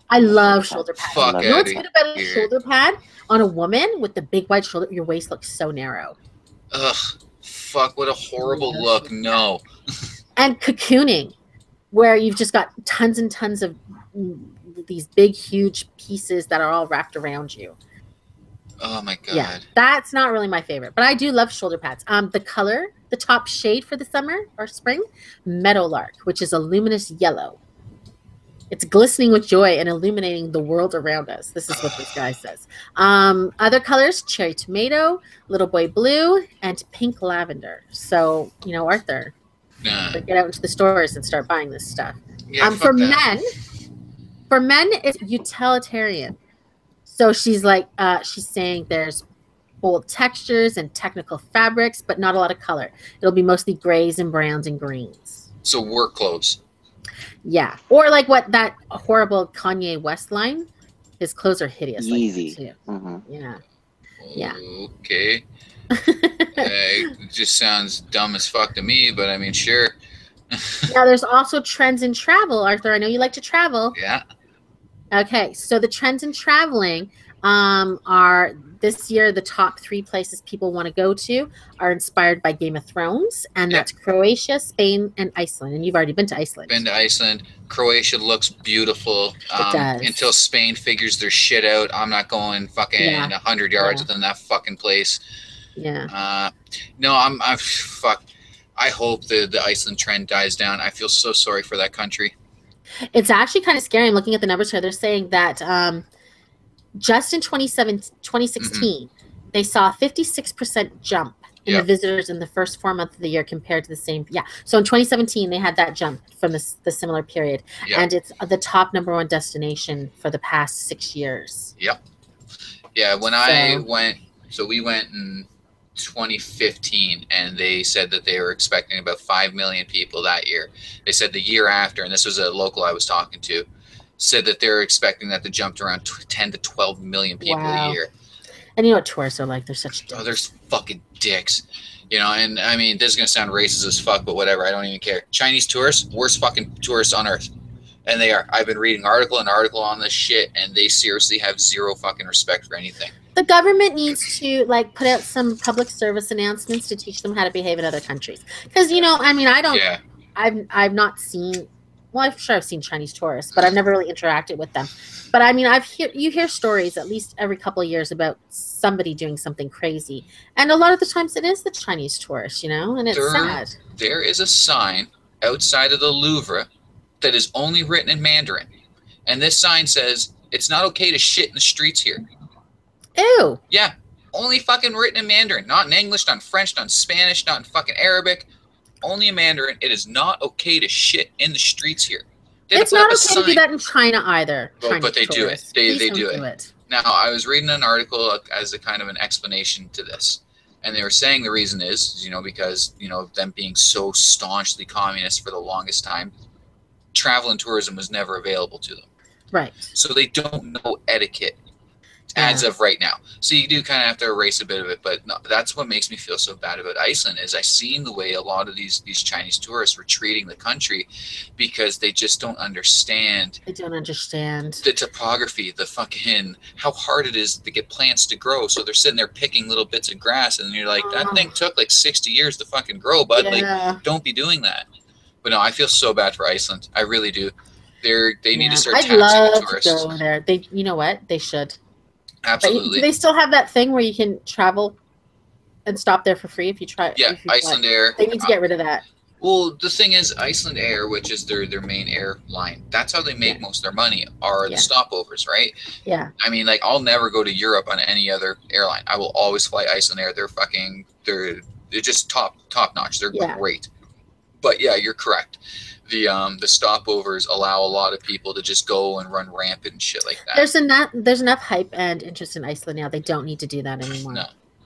I love shoulder pads. Fuck out of here. You know what's good about a shoulder pad on a woman with the big wide shoulder? Your waist looks so narrow. Ugh. Fuck, what a horrible look. No. And cocooning, where you've just got tons and tons of these big, huge pieces that are all wrapped around you. Oh my God. Yeah, that's not really my favorite, but I do love shoulder pads. The color, the top shade for the summer or spring, Meadowlark, which is a luminous yellow. It's glistening with joy and illuminating the world around us. This is what this guy says. Other colors, cherry tomato, little boy blue, and pink lavender. So, Arthur, get out into the stores and start buying this stuff. Yeah, for men, it's utilitarian. So she's like, she's saying there's bold textures and technical fabrics, but not a lot of color. It'll be mostly grays and browns and greens. So work clothes. Yeah. Or like what that horrible Kanye West line. His clothes are hideous. Easy. Like that too. Mm-hmm. Yeah. Yeah. Okay. It just sounds dumb as fuck to me, but I mean, sure. Now, there's also trends in travel, Arthur. I know you like to travel. Yeah. Okay, so the trends in traveling are this year the top 3 places people want to go to are inspired by Game of Thrones, and that's Croatia, Spain, and Iceland. And you've already been to Iceland. Been to Iceland. Croatia looks beautiful. It does. Until Spain figures their shit out, I'm not going fucking 100 yards within that fucking place. Yeah. No, I'm fuck. I hope the Iceland trend dies down. I feel so sorry for that country. It's actually kind of scary. I'm looking at the numbers here. They're saying that just in 2016, they saw a 56% jump in the visitors in the first 4 months of the year compared to the same. Yeah. So in 2017, they had that jump from the similar period. Yep. And it's the top #1 destination for the past 6 years. Yep. Yeah. When I went, so we went in 2015, and they said that they were expecting about 5 million people that year. They said the year after, and this was a local I was talking to, said that they're expecting that to jump to around 10 to 12 million people a year. And you know what tourists are like? They're such dicks. Oh, they're fucking dicks. You know, and I mean, this is going to sound racist as fuck, but whatever. I don't even care. Chinese tourists, worst fucking tourists on earth. And they are. I've been reading article on this shit, and they seriously have zero fucking respect for anything. The government needs to like put out some public service announcements to teach them how to behave in other countries. Because, you know, I mean, I don't, I've not seen, well, I'm sure I've seen Chinese tourists, but I've never really interacted with them. But I mean, you hear stories at least every couple of years about somebody doing something crazy. And a lot of the times it is the Chinese tourists, you know, and it's sad. There is a sign outside of the Louvre that is only written in Mandarin. And this sign says, it's not okay to shit in the streets here. Ew. Yeah. Only fucking written in Mandarin. Not in English, not in French, not in Spanish, not in fucking Arabic. Only in Mandarin. It is not okay to shit in the streets here. It's not okay to do that in China either. Well, but they do it. They do it. Now, I was reading an article as a kind of an explanation to this. And they were saying the reason is, you know, because, you know, them being so staunchly communist for the longest time, travel and tourism was never available to them. Right. So they don't know etiquette as of right now. So you do kind of have to erase a bit of it, but no, that's what makes me feel so bad about Iceland is I seen the way a lot of these Chinese tourists were treating the country because they just don't understand. They don't understand the topography, the fucking how hard it is to get plants to grow. So they're sitting there picking little bits of grass, and you're like, that thing took like 60 years to fucking grow, bud. Like, don't be doing that. But no, I feel so bad for Iceland. I really do. They need to start taxing the tourists. I'd love to go there. You know what? They should. Absolutely. Do they still have that thing where you can travel and stop there for free if you try? Yeah, Icelandair. They need to get rid of that. Well, the thing is, Icelandair, which is their main airline, that's how they make most of their money, are the stopovers, right? Yeah. I mean, like, I'll never go to Europe on any other airline. I will always fly Icelandair. They're just top notch. They're great. But yeah, you're correct. The stopovers allow a lot of people to just go and run rampant and shit like that. There's enough hype and interest in Iceland now. They don't need to do that anymore.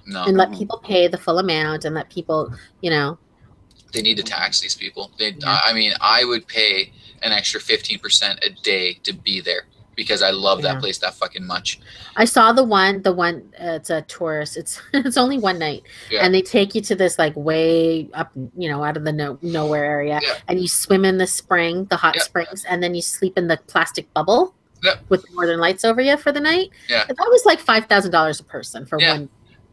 No. And let people pay the full amount and let people, you know. They need to tax these people. I mean, I would pay an extra 15% a day to be there because I love that place that fucking much. I saw the one. It's a tourist. It's only one night, and they take you to this like way up, you know, out of the nowhere area, and you swim in the spring, the hot springs, and then you sleep in the plastic bubble with Northern Lights over you for the night. Yeah, that was like $5,000 a person for one.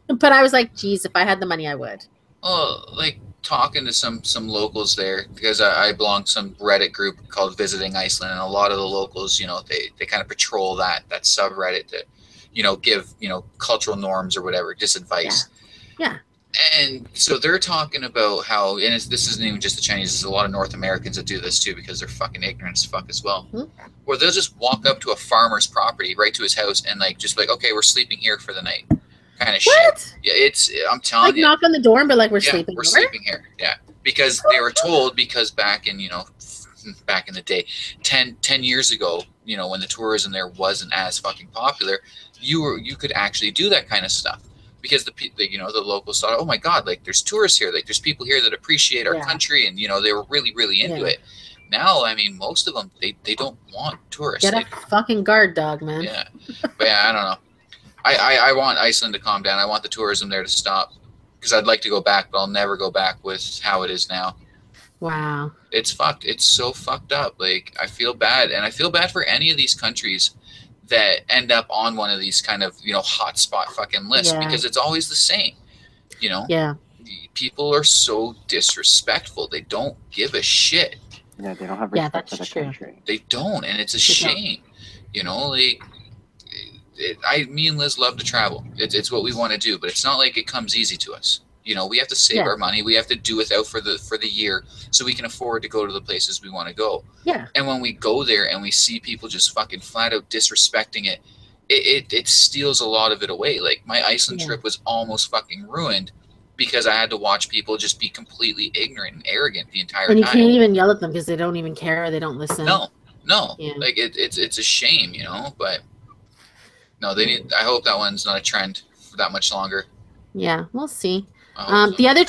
But I was like, geez, if I had the money, I would. Oh, like talking to some locals there because I belong to some Reddit group called Visiting Iceland, and a lot of the locals, you know, they kind of patrol that subreddit to, you know, give, you know, cultural norms or whatever, just advice. Yeah. And so they're talking about how, and this isn't even just the Chinese, there's a lot of North Americans that do this too because they're fucking ignorant as fuck as well. Where they'll just walk up to a farmer's property right to his house and like just like, okay, we're sleeping here for the night. Kind of shit. Yeah, I'm telling you. Knock on the door and be like, we're sleeping. We're sleeping here. Yeah, because they were told back in the day, 10 years ago, you know, when the tourism there wasn't as fucking popular, you could actually do that kind of stuff because the locals thought, oh my god, like there's tourists here, like there's people here that appreciate our country, and you know they were really into it. Now, I mean, most of them they don't want tourists. Get a fucking guard dog, man. Yeah, but yeah, I don't know. I want Iceland to calm down. I want the tourism there to stop because I'd like to go back, but I'll never go back with how it is now. Wow. It's fucked. It's so fucked up. Like, I feel bad. And I feel bad for any of these countries that end up on one of these kind of, you know, hotspot fucking lists because it's always the same, you know? Yeah. People are so disrespectful. They don't give a shit. Yeah, they don't have respect for the country. They don't, and it's a shame. You know, like, me and Liz love to travel. It's what we want to do, but it's not like it comes easy to us. You know, we have to save our money. We have to do without for the year so we can afford to go to the places we want to go. Yeah. And when we go there and we see people just fucking flat out disrespecting it, it steals a lot of it away. Like, my Iceland trip was almost fucking ruined because I had to watch people just be completely ignorant and arrogant the entire time. And you can't even yell at them because they don't even care. They don't listen. No. Yeah. Like, it's a shame, you know, but no, they need. I hope that one's not a trend for that much longer. Yeah, we'll see. The other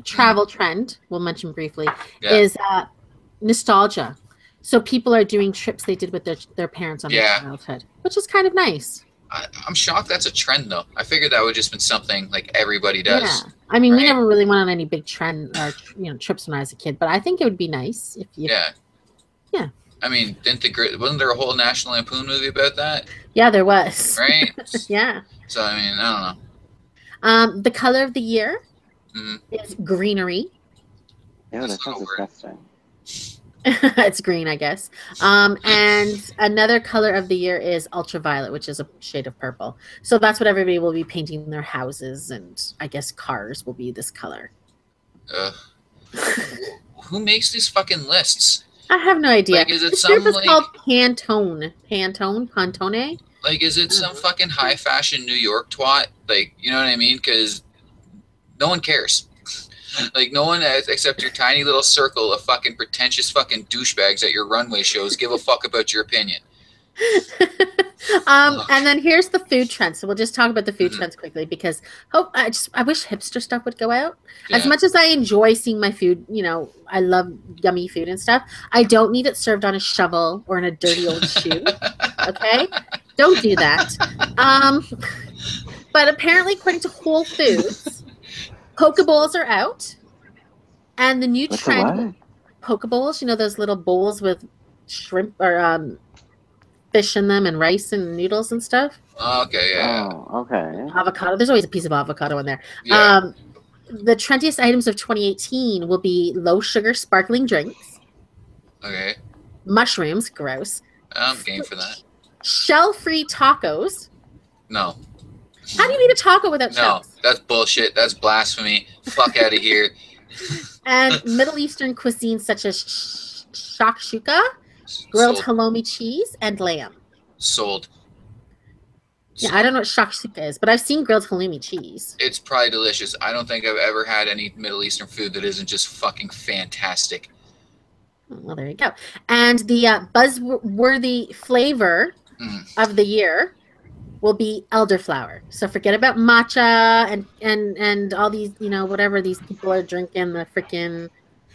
travel trend we'll mention briefly is nostalgia. So people are doing trips they did with their parents on their childhood, which is kind of nice. I'm shocked that's a trend, though. I figured that would just been something like everybody does. Yeah, I mean, we never really went on any big trend or trips when I was a kid, but I think it would be nice if you. Yeah. I mean, wasn't there a whole National Lampoon movie about that? Yeah, there was. Right. Yeah. So I mean, I don't know. The color of the year is greenery. Yeah, that sounds disgusting. It's green, I guess. And another color of the year is ultraviolet, which is a shade of purple. So that's what everybody will be painting their houses, and I guess cars will be this color. Who makes these fucking lists? I have no idea. Like, is it something like called Pantone? Pantone? Like, is it some fucking high fashion New York twat? Like, you know what I mean? Because no one cares. Like, no one except your tiny little circle of fucking pretentious fucking douchebags at your runway shows give a fuck about your opinion. And then here's the food trends. So we'll just talk about the food trends quickly because I wish hipster stuff would go out. As much as I enjoy seeing my food, you know, I love yummy food and stuff. I don't need it served on a shovel or in a dirty old shoe. Okay? Don't do that. But apparently, according to Whole Foods, poke bowls are out. And the new trend, poke bowls, you know, those little bowls with shrimp or fish in them and rice and noodles and stuff. Okay, yeah. Oh, okay. Avocado. There's always a piece of avocado in there. Yeah. The trendiest items of 2018 will be low sugar sparkling drinks. Okay. Mushrooms. Gross. I'm game for that. Shell-free tacos. No. How do you eat a taco without shells? No, that's bullshit. That's blasphemy. Fuck out of here. And Middle Eastern cuisines such as shakshuka, grilled halloumi cheese, and lamb. Sold. Yeah, I don't know what shakshuka is, but I've seen grilled halloumi cheese. It's probably delicious. I don't think I've ever had any Middle Eastern food that isn't just fucking fantastic. Well, there you go. And the buzzworthy flavor of the year will be elderflower. So forget about matcha and all these, you know, whatever these people are drinking, the freaking...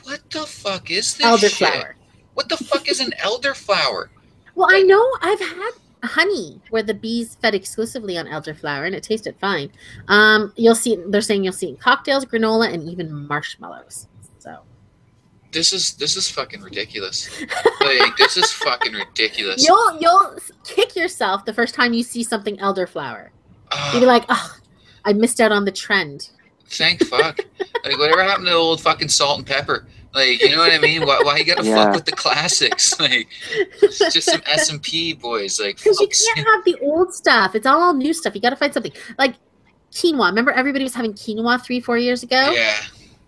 What the fuck is this elderflower. Shit? What the fuck is an elderflower? Well, I know I've had honey where the bees fed exclusively on elderflower and it tasted fine. You'll see, they're saying you'll see it in cocktails, granola, and even marshmallows. So this is fucking ridiculous. Like, this is fucking ridiculous. You'll kick yourself the first time you see something elderflower. You'll be like, oh, I missed out on the trend. Thank fuck. Like, whatever happened to the old fucking salt and pepper? Like, you know what I mean? Why you gotta fuck with the classics? Like, it's just some S&P boys. Like, because you can't have the old stuff. It's all new stuff. You gotta find something like quinoa. Remember, everybody was having quinoa 3-4 years ago. Yeah.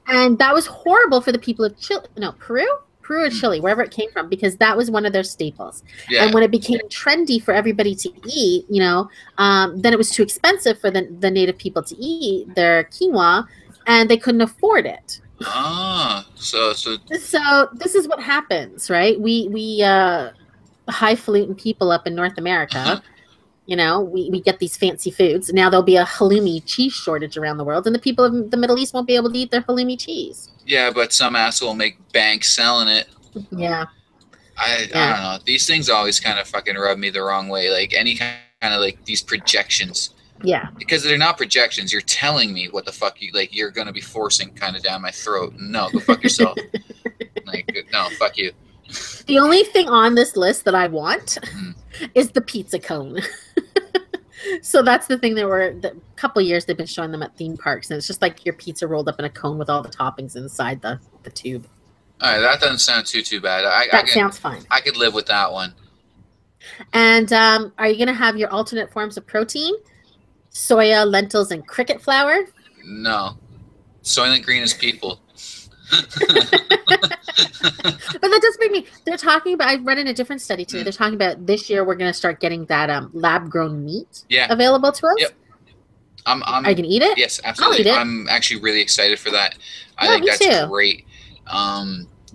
And that was horrible for the people of Chile. No, Peru or Chile, wherever it came from, because that was one of their staples. Yeah. And when it became trendy for everybody to eat, you know, then it was too expensive for the native people to eat their quinoa, and they couldn't afford it. So this is what happens, right? We highfalutin people up in North America, you know, we get these fancy foods. Now there'll be a halloumi cheese shortage around the world, and the people of the Middle East won't be able to eat their halloumi cheese. Yeah, but some asshole will make bank selling it. Yeah. I don't know. These things always kind of fucking rub me the wrong way. Like, any kind of, like, these projections Yeah. Because they're not projections. You're telling me what the fuck you're going to be forcing kind of down my throat. No, go fuck yourself. No, fuck you. The only thing on this list that I want is the pizza cone. So that's the thing the couple years they've been showing them at theme parks, and it's just like your pizza rolled up in a cone with all the toppings inside the tube. All right, that doesn't sound too bad. That sounds fine. I could live with that one. And are you going to have your alternate forms of protein? Soya, lentils, and cricket flour? No. Soylent Green is people. But that does bring me. They're talking about. I read in a different study too. They're talking about this year we're going to start getting that lab-grown meat available to us. Yep. Are you gonna eat it? Yes, absolutely. I'll eat it. I'm actually really excited for that. I think that's great.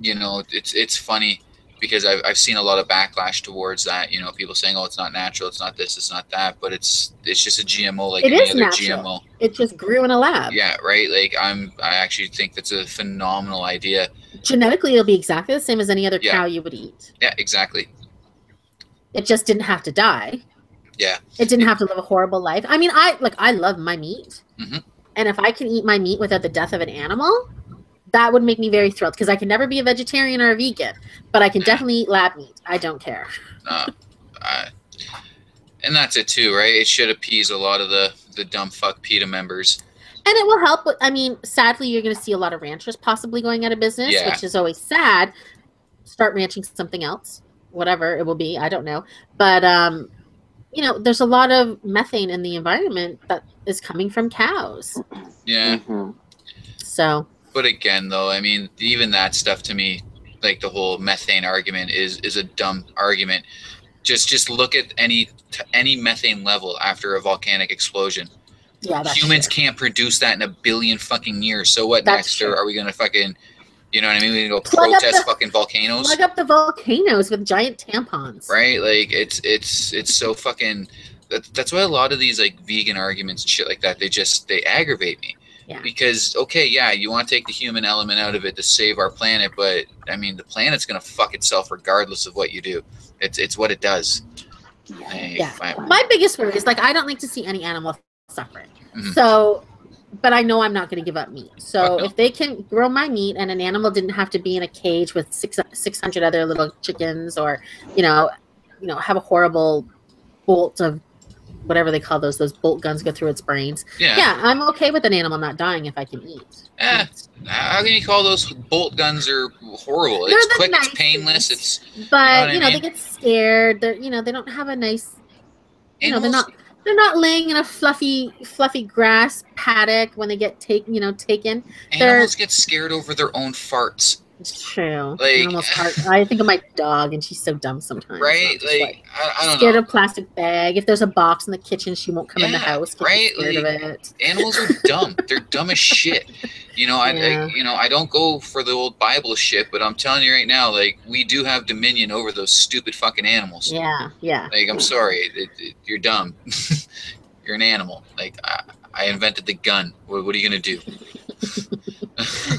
It's funny because I've seen a lot of backlash towards that. People saying, "Oh, it's not natural. It's not this. It's not that." But it's just a GMO like any other GMO. It just grew in a lab. Yeah, right. I actually think that's a phenomenal idea. Genetically, it'll be exactly the same as any other cow you would eat. Yeah, exactly. It just didn't have to die. Yeah. It didn't have to live a horrible life. I mean, I love my meat. Mm-hmm. And if I can eat my meat without the death of an animal, that would make me very thrilled, because I can never be a vegetarian or a vegan, but I can definitely eat lab meat. I don't care. And that's it too, right? It should appease a lot of the dumb fuck PETA members. And it will help. I mean, sadly, you're going to see a lot of ranchers possibly going out of business, which is always sad. Start ranching something else, whatever it will be. I don't know. But, there's a lot of methane in the environment that is coming from cows. Yeah. Mm-hmm. So. But again, though, I mean, even that stuff to me, like the whole methane argument is a dumb argument. Just look at any methane level after a volcanic explosion. Yeah, that's humans true. Can't produce that in a billion fucking years. So what next? Or are we gonna fucking, you know what I mean? We're gonna go protest fucking volcanoes. Plug up the volcanoes with giant tampons. Right? Like it's so fucking. That's why a lot of these like vegan arguments and shit like that, they aggravate me. Yeah. Because you want to take the human element out of it to save our planet, but I mean the planet's gonna fuck itself regardless of what you do. It's what it does. My biggest worry is I don't like to see any animal suffering. Mm-hmm. So, but I know I'm not going to give up meat. So if they can grow my meat and an animal didn't have to be in a cage with 600 other little chickens, or have a horrible bolt of whatever they call those bolt guns go through its brains. Yeah, I'm okay with an animal not dying if I can eat. How can you call those bolt guns are horrible? It's quick, it's painless, but they get scared. They don't have a nice. They're not laying in a fluffy grass paddock when they get taken. Animals get scared over their own farts. It's true. I think of my dog, and she's so dumb sometimes. Right? I don't know. Scared of plastic bag. If there's a box in the kitchen, she won't come in the house. Right? Scared of it. Animals are dumb. They're dumb as shit. I don't go for the old Bible shit, but I'm telling you right now, we do have dominion over those stupid fucking animals. Yeah. I'm sorry, you're dumb. You're an animal. I invented the gun. What are you gonna do?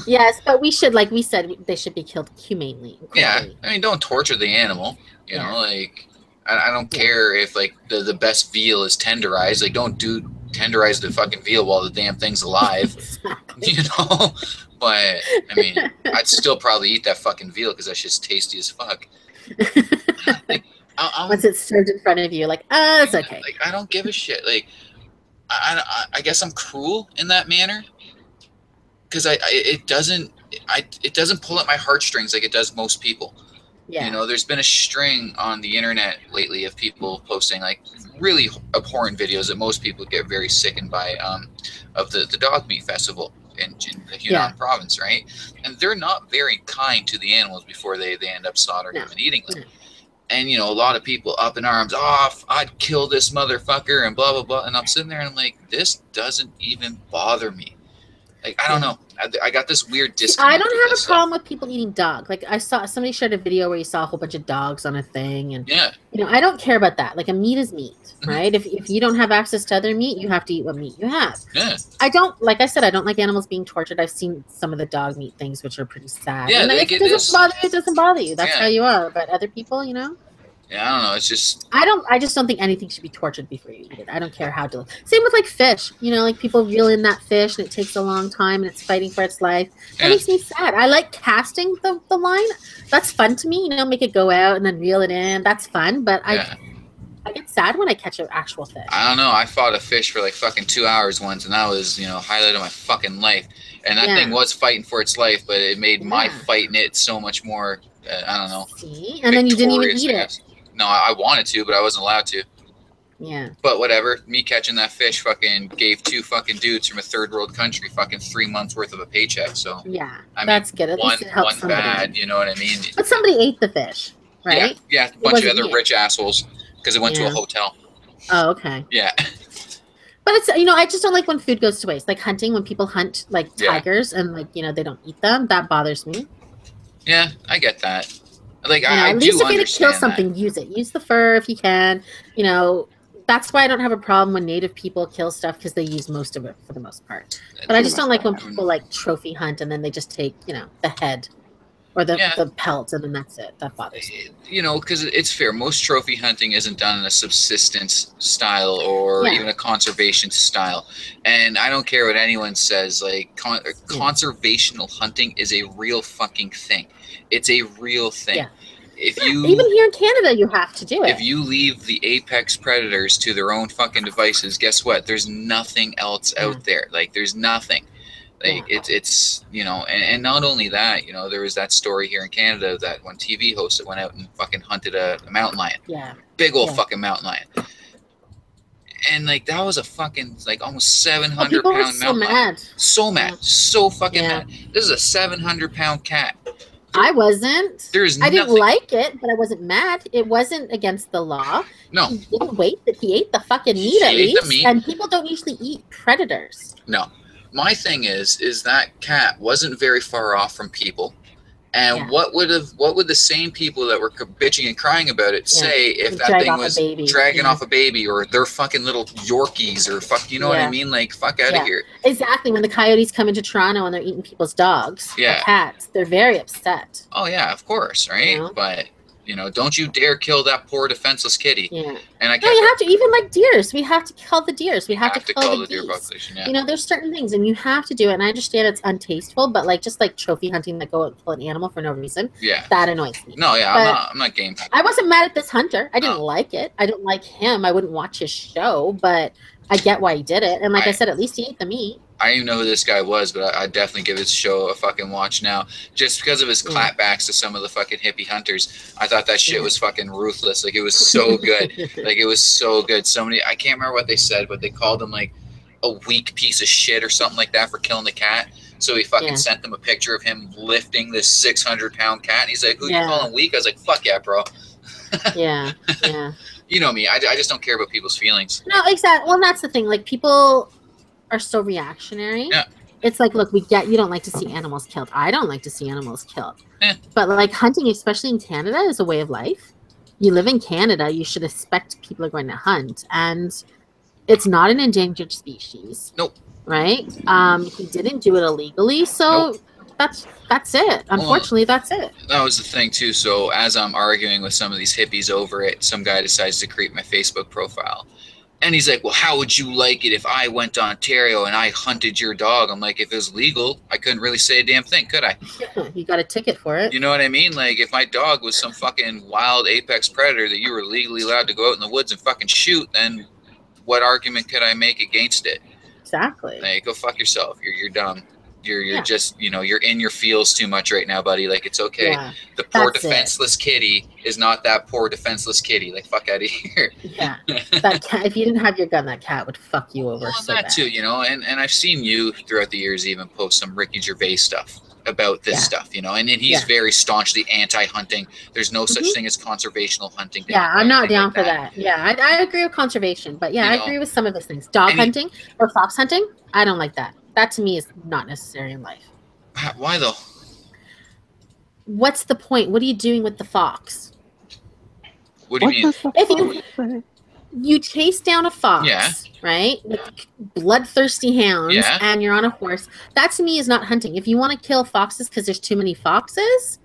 Yes, but we should, like we said, they should be killed humanely. Yeah, I mean, don't torture the animal. You know, I don't care if the best veal is tenderized. Don't tenderize the fucking veal while the damn thing's alive. Exactly. But I mean, I'd still probably eat that fucking veal because that's just tasty as fuck. Once it's served in front of you, it's okay. I don't give a shit. I guess I'm cruel in that manner because it doesn't pull at my heartstrings like it does most people. Yeah. There's been a string on the internet lately of people posting really abhorrent videos that most people get very sickened by, of the dog meat festival in the Hunan province, right? And they're not very kind to the animals before they end up slaughtering them and eating them. And, a lot of people up in arms, I'd kill this motherfucker and blah, blah, blah. And I'm sitting there and I'm like, this doesn't even bother me. I don't know. I got this weird disconnect. I don't have a problem with people eating dog. I saw somebody shared a video where you saw a whole bunch of dogs on a thing, and I don't care about that. A meat is meat, right? If you don't have access to other meat, you have to eat what meat you have. Yeah. I don't, like I said, I don't like animals being tortured. I've seen some of the dog meat things, which are pretty sad. Yeah, and if it doesn't bother you, it doesn't bother you. That's how you are. But other people, Yeah, I don't know. It's just I just don't think anything should be tortured before you eat it. I don't care how delicious. Same with like fish. You know, like people reel in that fish and it takes a long time and it's fighting for its life. That makes me sad. I like casting the line. That's fun to me. You know, make it go out and then reel it in. That's fun. But I get sad when I catch an actual fish. I don't know. I fought a fish for like fucking 2 hours once, and that was, you know, highlight of my fucking life. And that thing was fighting for its life, but it made my fighting it so much more. I don't know. See, and then you didn't even eat it. No, I wanted to, but I wasn't allowed to. Yeah. But whatever. Me catching that fish fucking gave 2 fucking dudes from a third world country fucking 3 months worth of a paycheck. So yeah, that's good. At least it helps somebody. Bad, you know what I mean? But somebody ate the fish, right? Yeah, a bunch of other rich assholes because it went to a hotel. Oh, okay. Yeah. But it's, you know, I just don't like when food goes to waste. Like hunting, when people hunt like tigers and like, you know, they don't eat them. That bothers me. Yeah, I get that. Like, you know, at least if you're gonna kill something, use it. Use the fur if you can. You know, that's why I don't have a problem when native people kill stuff, because they use most of it for the most part. But I just don't like when people like trophy hunt and then they just take, you know, the head or the pelt and then that's it. That bothers me. You know, because it's fair. Most trophy hunting isn't done in a subsistence style or even a conservation style. And I don't care what anyone says. Like, conservational hunting is a real fucking thing. It's a real thing. Yeah. If you even here in Canada, you have to do it. If you leave the apex predators to their own fucking devices, guess what? There's nothing else out there. Like, there's nothing. Like, it's you know, and not only that, you know, there was that story here in Canada that one TV host that went out and fucking hunted a mountain lion. Yeah. Big old fucking mountain lion. And like, that was a fucking like almost 700-pound mountain lion. So mad. So fucking mad. This is a 700-pound cat. I wasn't. I didn't like it, but I wasn't mad. It wasn't against the law. No. He didn't wait. He ate the fucking meat at least. The meat. And people don't usually eat predators. No. My thing is that cat wasn't very far off from people. And what would the same people that were bitching and crying about it say if that thing was dragging off a baby, or they're fucking little Yorkies, or fuck, you know what I mean? Like, fuck out of here. Exactly. When the coyotes come into Toronto and they're eating people's dogs or cats, they're very upset. Oh yeah, of course, right? You know? But you know, don't you dare kill that poor defenseless kitty. Yeah. And I can't. No, you have to. Even like deers, we have to kill the deers. We have to kill the deer population. Yeah. You know, there's certain things, and you have to do it. And I understand it's untasteful, but like just like trophy hunting, that go out and kill an animal for no reason. Yeah. That annoys me. No, yeah, I'm not game. I wasn't mad at this hunter. I didn't like it. I didn't like him. I wouldn't watch his show, but I get why he did it. And like I said, at least he ate the meat. I didn't even know who this guy was, but I'd definitely give his show a fucking watch now. Just because of his clapbacks to some of the fucking hippie hunters. I thought that shit was fucking ruthless. Like, it was so good. Like, it was so good. Somebody, I can't remember what they said, but they called him like a weak piece of shit or something like that for killing the cat. So he fucking sent them a picture of him lifting this 600-pound cat. And he's like, who you calling weak? I was like, fuck yeah, bro. Yeah. You know me. I just don't care about people's feelings. No, exactly. Well, that's the thing. Like, people are so reactionary. Yeah. It's like, look, we get you don't like to see animals killed. I don't like to see animals killed. But like hunting, especially in Canada, is a way of life. You live in Canada, you should expect people are going to hunt, and it's not an endangered species. Nope. Right? He didn't do it illegally, so that's it. Unfortunately, that's it. That was the thing too. So as I'm arguing with some of these hippies over it, some guy decides to create my Facebook profile. And he's like, well, how would you like it if I went to Ontario and I hunted your dog? I'm like, if it was legal, I couldn't really say a damn thing, could I? You got a ticket for it. You know what I mean? Like, if my dog was some fucking wild apex predator that you were legally allowed to go out in the woods and fucking shoot, then what argument could I make against it? Exactly. Like, go fuck yourself. You're dumb. You're just, you know, you're in your feels too much right now, buddy. Like, it's okay. Yeah, the poor defenseless kitty is not that poor defenseless kitty. Like, fuck out of here. Yeah. That cat, if you didn't have your gun, that cat would fuck you over so bad. Too, you know, and I've seen you throughout the years even post some Ricky Gervais stuff about this stuff, you know, and he's very staunchly anti-hunting. There's no such thing as conservational hunting. Yeah, I'm not down for that. Yeah, I agree with conservation, but yeah, I agree with some of those things. Dog hunting or fox hunting, I don't like that. That to me is not necessary in life. Why though? What's the point? What are you doing with the fox? What do you mean? If you chase down a fox, right? With bloodthirsty hounds, and you're on a horse, that to me is not hunting. If you want to kill foxes because there's too many foxes,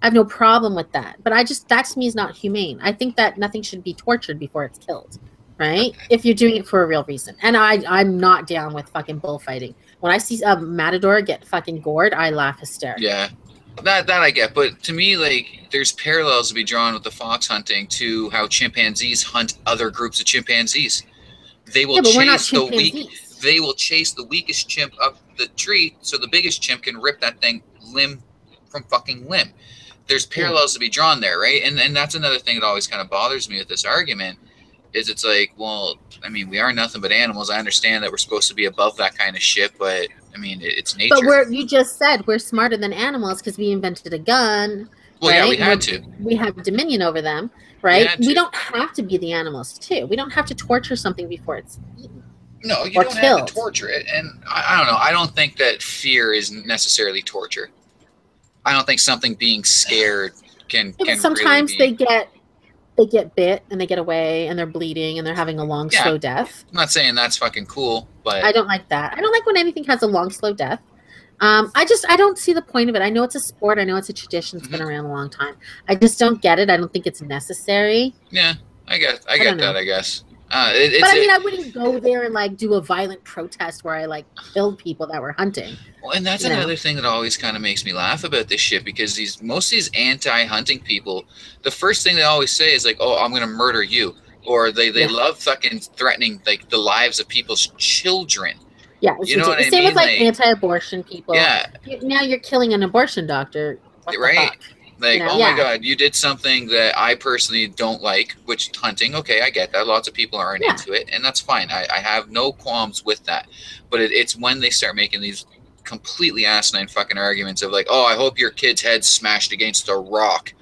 I have no problem with that. But that to me is not humane. I think that nothing should be tortured before it's killed, right? If you're doing it for a real reason. And I'm not down with fucking bullfighting. When I see a matador get fucking gored, I laugh hysterically. Yeah. That I get, but to me, like, there's parallels to be drawn with the fox hunting to how chimpanzees hunt other groups of chimpanzees. They will chase the weak. They will chase the weakest chimp up the tree, so the biggest chimp can rip that thing limb from fucking limb. There's parallels to be drawn there, right? And that's another thing that always kind of bothers me with this argument. Is it's like, well, I mean, we are nothing but animals. I understand that we're supposed to be above that kind of shit, but I mean, it's nature. But you just said we're smarter than animals because we invented a gun. Well, right? Yeah, we had to. We have dominion over them, right? We don't have to be the animals, too. We don't have to torture something before it's eaten. No, you don't have to torture it. And I don't know. I don't think that fear is necessarily torture. I don't think something being scared can sometimes really be... they get bit and they get away and they're bleeding and they're having a long, slow death. I'm not saying that's fucking cool, but I don't like that. I don't like when anything has a long, slow death. I don't see the point of it. I know it's a sport. I know it's a tradition. It's been around a long time. I just don't get it. I don't think it's necessary. Yeah, I get that, I guess. I wouldn't go there and like do a violent protest where I like killed people that were hunting. Well, and that's another thing that always kind of makes me laugh about this shit, because most of these anti-hunting people, the first thing they always say is like, "Oh, I'm going to murder you," or they love fucking threatening like the lives of people's children. Yeah, you know what I mean? Same with like anti-abortion people. Yeah. Now you're killing an abortion doctor. Right. Like, oh my God, you did something that I personally don't like, which hunting. Okay, I get that. Lots of people aren't into it, and that's fine. I have no qualms with that. But it's when they start making these completely asinine fucking arguments of like, oh, I hope your kid's head's smashed against a rock.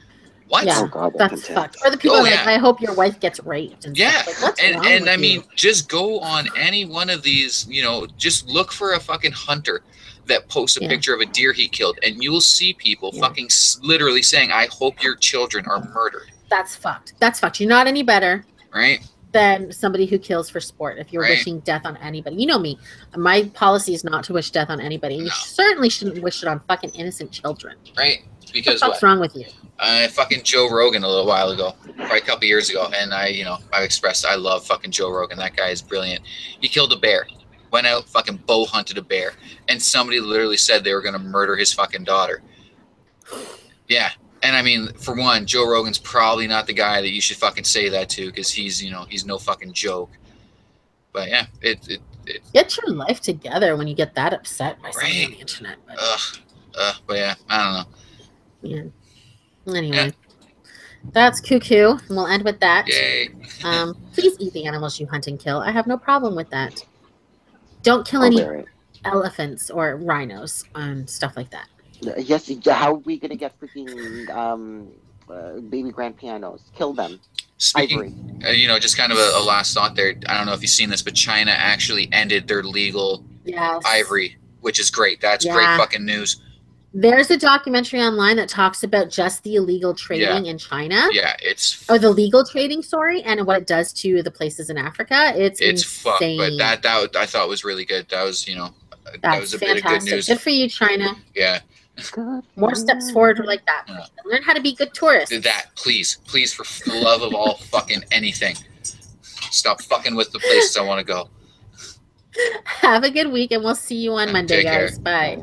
What? Yeah, that's fucked. Or the people like, I hope your wife gets raped. And yeah, stuff. Like, and I mean, just go on any one of these, just look for a fucking hunter that posts a picture of a deer he killed, and you'll see people fucking literally saying, I hope your children are murdered. That's fucked. That's fucked. You're not any better. Right. Than somebody who kills for sport. If you're wishing death on anybody, you know me. My policy is not to wish death on anybody. And you certainly shouldn't wish it on fucking innocent children. Right. Because what's wrong with you? Fucking Joe Rogan a little while ago, probably a couple years ago, and I've expressed I love fucking Joe Rogan. That guy is brilliant. He killed a bear. Went out, fucking bow hunted a bear, and somebody literally said they were going to murder his fucking daughter. Yeah, and I mean, for one, Joe Rogan's probably not the guy that you should fucking say that to, because he's no fucking joke. But yeah, it get your life together when you get that upset by something on the internet. But yeah, I don't know. Yeah. Anyway, that's cuckoo, and we'll end with that. Yay. Please eat the animals you hunt and kill. I have no problem with that. Don't kill any elephants or rhinos and stuff like that. Yes, how are we going to get freaking baby grand pianos? Kill them. Speaking, just kind of a last thought there. I don't know if you've seen this, but China actually ended their legal ivory, which is great. That's great fucking news. There's a documentary online that talks about just the illegal trading in China. Yeah, the legal trading, and what it does to the places in Africa. It's fucked, but that I thought was really good. That was that was a bit of good news. Good for you, China. Yeah. More steps forward like that. Yeah. Learn how to be good tourists. That, please, for the love of all fucking anything. Stop fucking with the places I want to go. Have a good week, and we'll see you on Monday, guys. Bye.